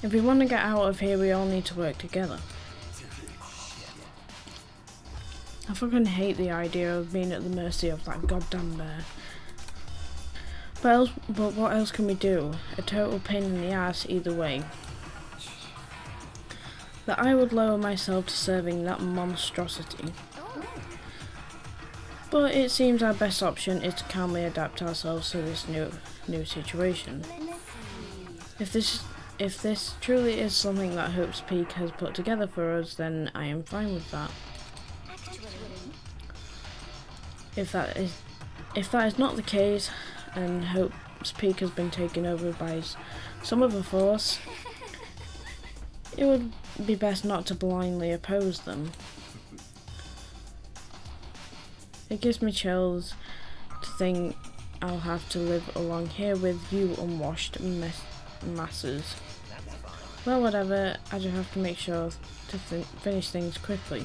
If we want to get out of here, we all need to work together. I fucking hate the idea of being at the mercy of that goddamn bear. But what else can we do? A total pain in the ass either way. That I would lower myself to serving that monstrosity. But it seems our best option is to calmly adapt ourselves to this new situation. If this truly is something that Hope's Peak has put together for us, then I am fine with that. If that is not the case, and Hope's Peak has been taken over by some other force, it would be best not to blindly oppose them. It gives me chills to think I'll have to live along here with you unwashed masses. Well, whatever, I just have to make sure to finish things quickly.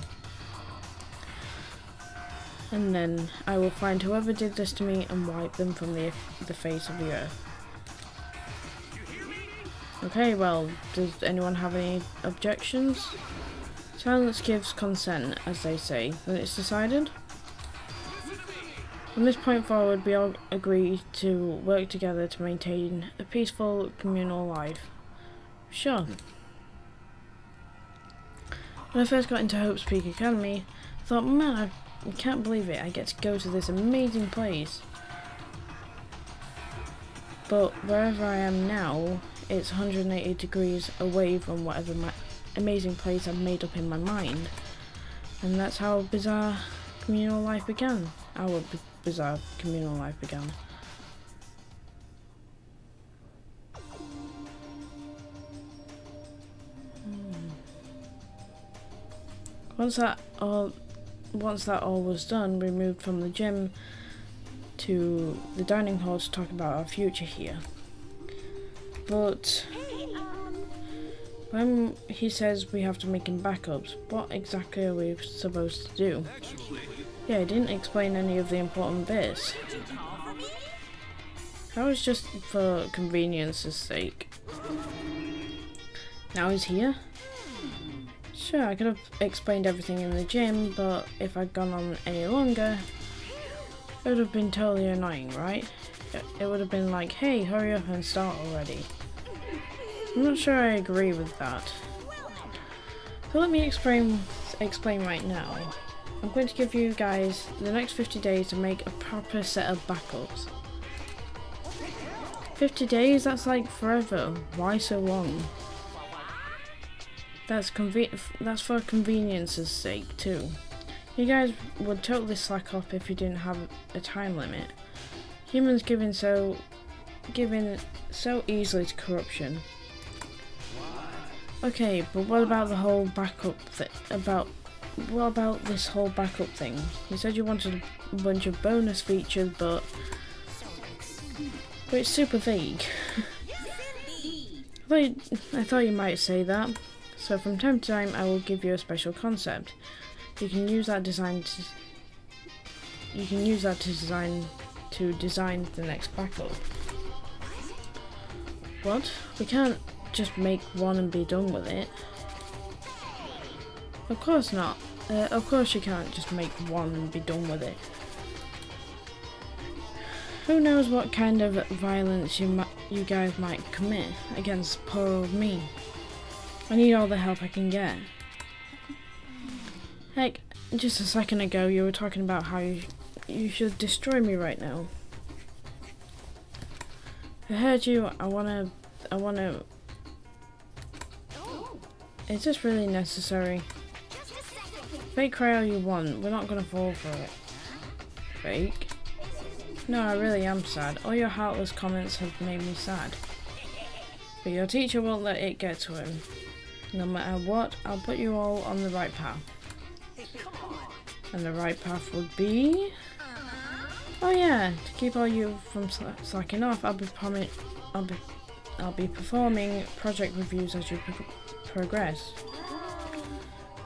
And then I will find whoever did this to me and wipe them from the face of the earth. Okay, well, does anyone have any objections? Silence gives consent, as they say. Then it's decided? From this point forward, we all agree to work together to maintain a peaceful communal life. Sure. When I first got into Hope's Peak Academy, I thought, man, I can't believe it, I get to go to this amazing place. But wherever I am now, it's 180 degrees away from whatever amazing place I've made up in my mind. And that's how bizarre communal life began. Our bizarre communal life began. Once that all was done, we moved from the gym to the dining hall to talk about our future here. But when he says we have to make him backups, what exactly are we supposed to do? Yeah, he didn't explain any of the important bits. That was just for convenience's sake. Now he's here? Sure, I could have explained everything in the gym, but if I'd gone on any longer, it would have been totally annoying, right? It would have been like, hey, hurry up and start already. I'm not sure I agree with that. So let me explain right now. I'm going to give you guys the next 50 days to make a proper set of backups. 50 days? That's like forever. Why so long? That's for convenience's sake too. You guys would totally slack off if you didn't have a time limit. Humans given so easily to corruption. Okay, but what about the whole backup what about this whole backup thing? You said you wanted a bunch of bonus features, but it's super vague. I thought you might say that. So from time to time, I will give you a special concept. You can use that to design the next backup. What? We can't just make one and be done with it. Of course not. Of course you can't just make one and be done with it. Who knows what kind of violence you guys might commit against poor old me. I need all the help I can get. Heck, just a second ago you were talking about how you should destroy me right now. I heard you. I wanna. Is this really necessary? Fake cry all you want. We're not gonna fall for it. Fake? No, I really am sad. All your heartless comments have made me sad. But your teacher won't let it get to him. No matter what, I'll put you all on the right path. And the right path would be... Oh yeah, to keep all you from slacking off, I'll be performing project reviews as you progress.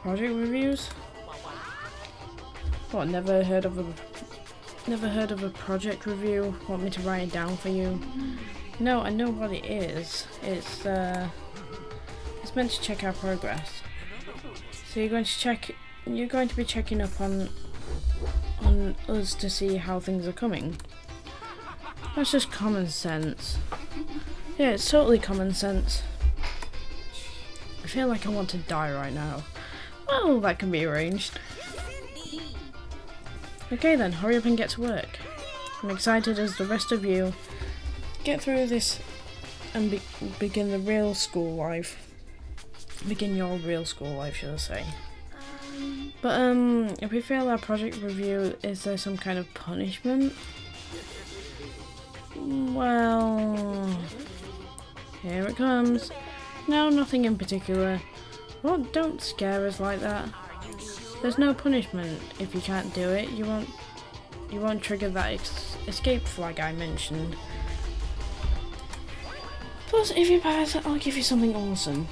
Project reviews? What, never heard of a project review? Want me to write it down for you? No, I know what it is. It's meant to check our progress. So you're going to be checking up on us to see how things are coming. That's just common sense. Yeah, it's totally common sense. I feel like I want to die right now. Well, that can be arranged. Okay then, hurry up and get to work. I'm excited as the rest of you get through this and begin the real school life. Begin your real school life, should I say. But if we fail our project review, is there some kind of punishment? Well, here it comes. No, nothing in particular. What? Don't scare us like that. There's no punishment if you can't do it. You won't trigger that escape flag I mentioned. Plus, if you pass, I'll give you something awesome.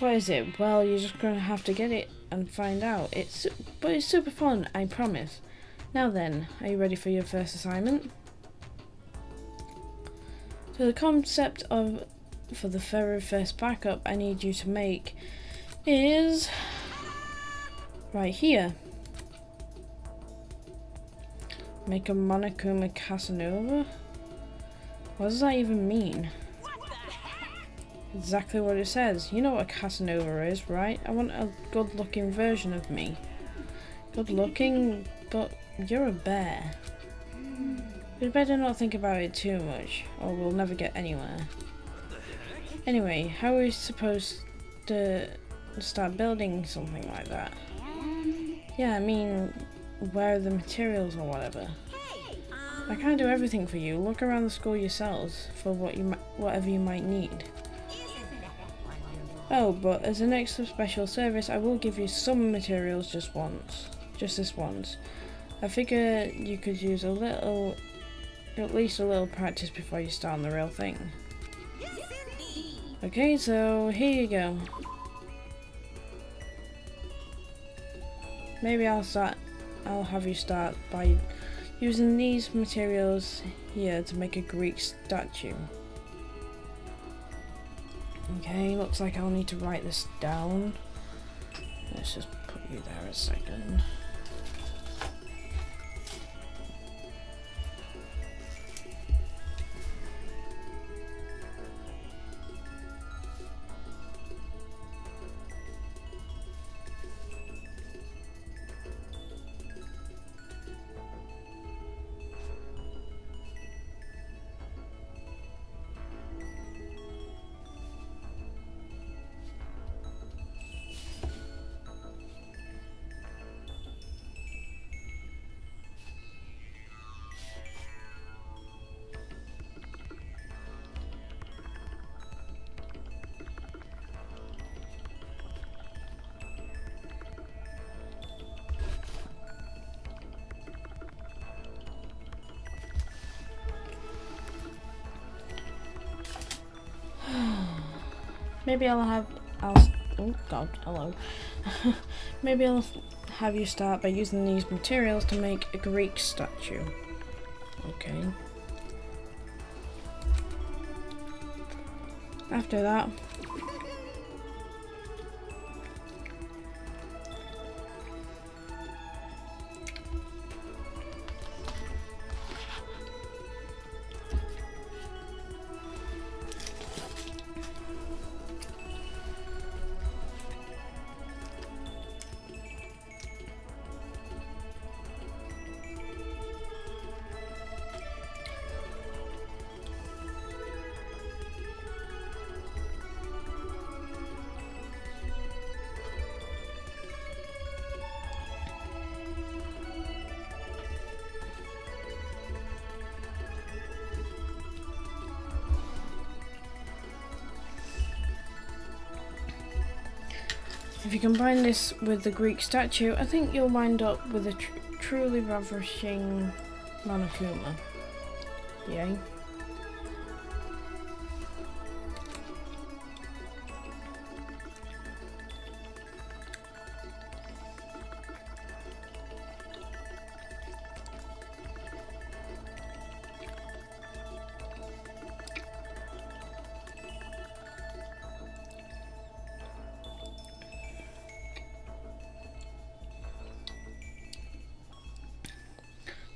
What is it? Well, you're just gonna have to get it and find out. But it's super fun, I promise. Now then, are you ready for your first assignment? So the concept for the very first backup I need you to make is right here. Make a Monokuma Casanova? What does that even mean? Exactly what it says. You know what a Casanova is, right? I want a good looking version of me. Good looking, but you're a bear. We'd better not think about it too much, or we'll never get anywhere. Anyway, how are we supposed to start building something like that? Yeah, I mean, where are the materials or whatever? I can't do everything for you. Look around the school yourselves for whatever you might need. Oh, but as an extra special service, I will give you some materials just this once. I figure you could use at least a little practice before you start on the real thing. Okay, so here you go. Maybe I'll have you start by using these materials here to make a Greek statue. Okay, looks like I'll need to write this down. Let's just put you there a second. Maybe oh god, hello. Maybe I'll have you start by using these materials to make a Greek statue. Okay. After that, if you combine this with the Greek statue, I think you'll wind up with a truly ravishing Monokuma. Yay.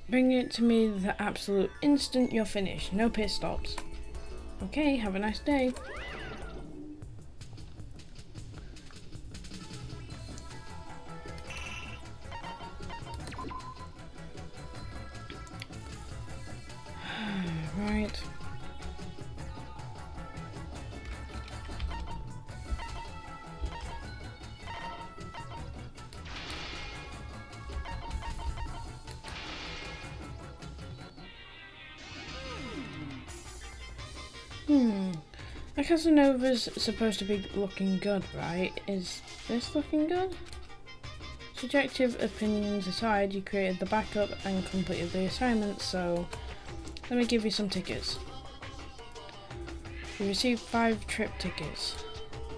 Bring it to me the absolute instant you're finished. No pit stops. Okay, have a nice day. Right. A Casanova's supposed to be looking good, right? Is this looking good? Subjective opinions aside, you created the backup and completed the assignment, so let me give you some tickets. You received 5 trip tickets.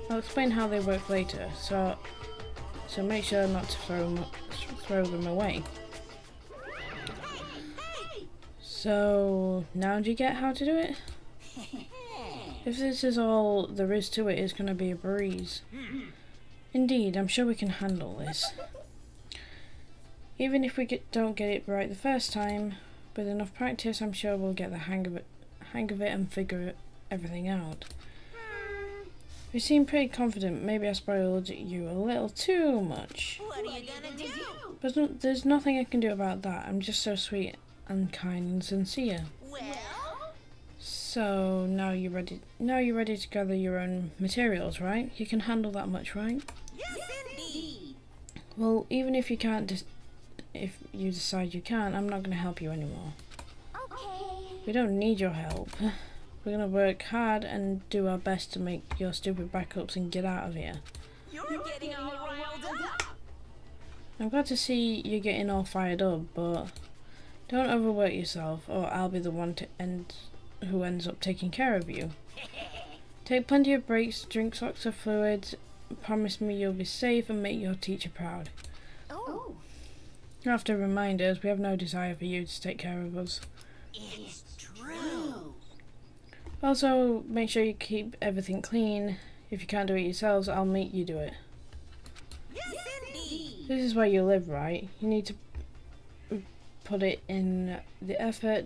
I'll explain how they work later, so make sure not to throw them away. So now do you get how to do it? If this is all there is to it, it's going to be a breeze. Indeed, I'm sure we can handle this. Even if we don't get it right the first time, with enough practice, I'm sure we'll get the hang of it and figure everything out. You seem pretty confident. Maybe I spoiled you a little too much. What are you gonna do? But there's nothing I can do about that. I'm just so sweet and kind and sincere. Well? So now you're ready. Now you're ready to gather your own materials, right? You can handle that much, right? Yes, indeed. Well, even if you can't, if you decide you can't, I'm not going to help you anymore. Okay. We don't need your help. We're going to work hard and do our best to make your stupid backups and get out of here. You're getting all riled up. I'm glad to see you're getting all fired up, but don't overwork yourself, or I'll be the one who ends up taking care of you. Take plenty of breaks, drink lots of fluids, promise me you'll be safe and make your teacher proud. Oh. After reminders, we have no desire for you to take care of us. It's true. Also, make sure you keep everything clean. If you can't do it yourselves, I'll make you do it. Yes, indeed. This is where you live, right? You need to put it in the effort.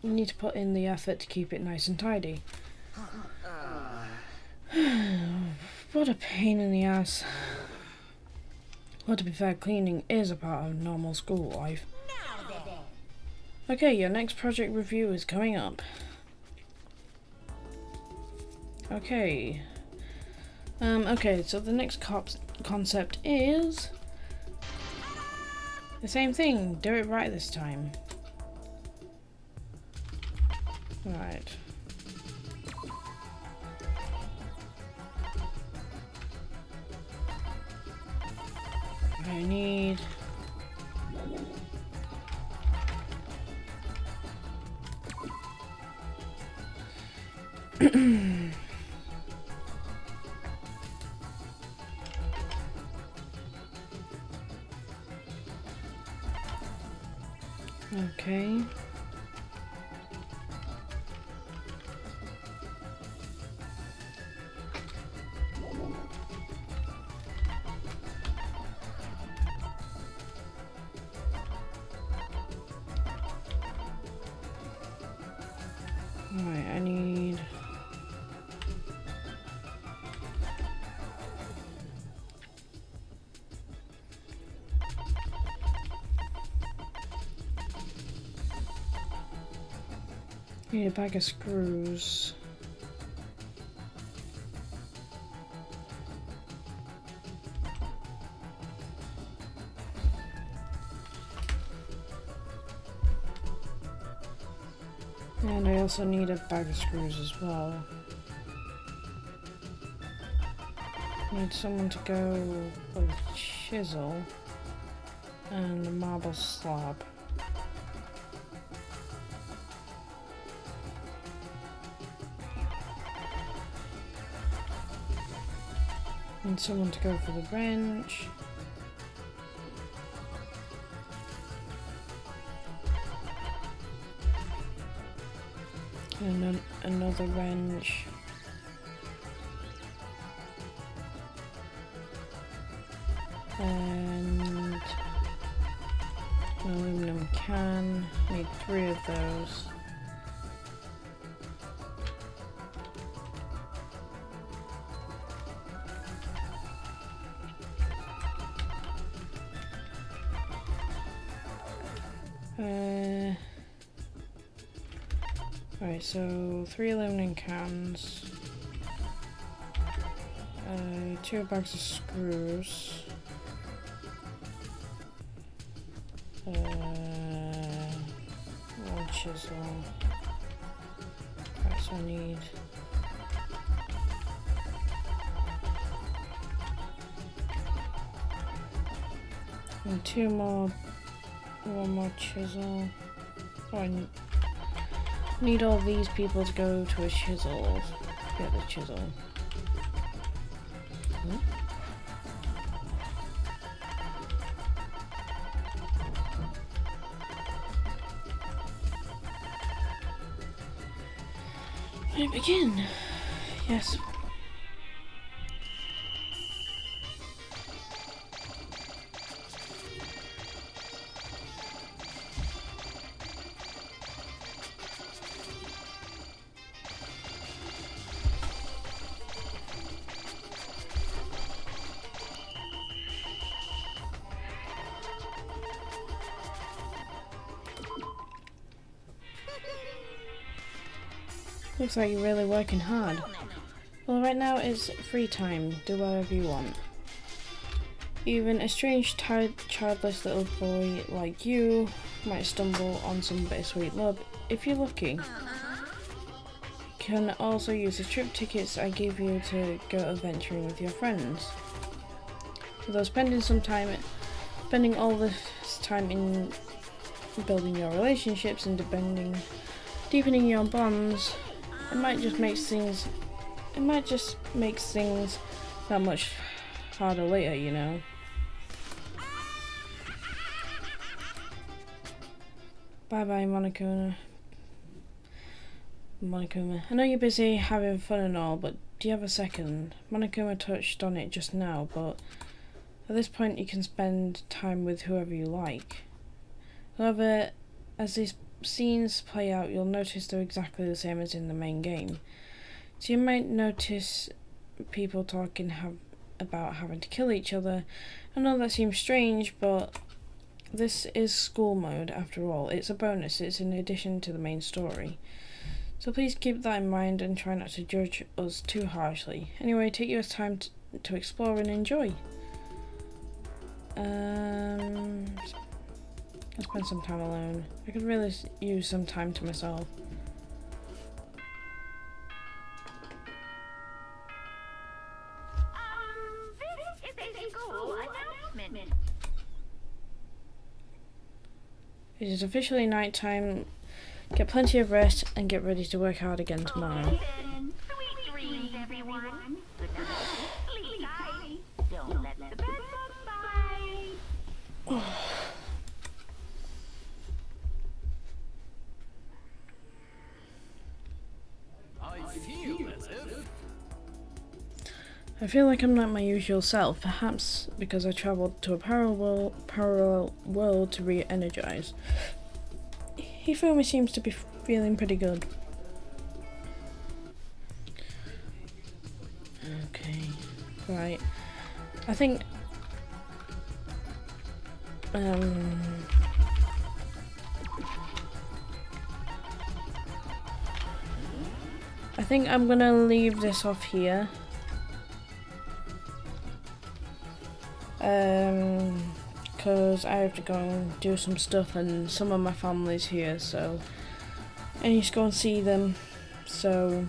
You need to put in the effort to keep it nice and tidy. What a pain in the ass. Well, to be fair, cleaning is a part of normal school life. Okay, your next project review is coming up. Okay. Okay, so the next concept is the same thing. Do it right this time. Right. I need okay. Right, I need a bag of screws. And I also need a bag of screws as well. Need someone to go with a chisel and a marble slab. Need someone to go for the wrench. And another wrench. And an aluminum can. Need 3 of those. Right, so 3 aluminum cans, 2 bags of screws, 1 chisel. Right, So I need... and two more, one more chisel. Oh, I need all these people to go to a chisel. Get the chisel. May I begin? Yes. Looks like you're really working hard. Well, right now it's free time. Do whatever you want. Even a strange, childless little boy like you might stumble on some bittersweet love if you're lucky. You can also use the trip tickets I gave you to go adventuring with your friends. Although spending all this time in building your relationships and deepening your bonds, it might just make things that much harder later, you know. Bye bye, Monokuma. I know you're busy having fun and all, but do you have a second? Monokuma touched on it just now, but at this point you can spend time with whoever you like. However, as these scenes play out, you'll notice they're exactly the same as in the main game. So you might notice people talking about having to kill each other. I know that seems strange, but this is school mode after all. It's a bonus, it's in addition to the main story. So please keep that in mind and try not to judge us too harshly. Anyway, take your time to explore and enjoy. I'll spend some time alone. I could really use some time to myself. This is a school announcement. It is officially night time. Get plenty of rest and get ready to work hard again tomorrow. Sweet dreams, everyone. Good night. Sleep tight. Don't let the bed bite. I feel like I'm not my usual self, perhaps because I travelled to a parallel world to re-energize. Hifumi seems to be feeling pretty good. Okay, right. I think I'm gonna leave this off here. Because I have to go and do some stuff and some of my family's here, so I need to go and see them. So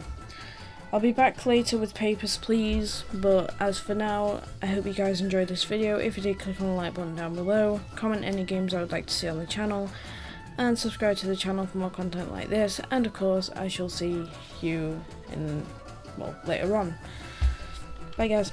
I'll be back later with Papers, Please, but as for now, I hope you guys enjoyed this video. If you did, click on the like button down below, comment any games I would like to see on the channel, and subscribe to the channel for more content like this, and of course I shall see you in, well, later on. Bye guys.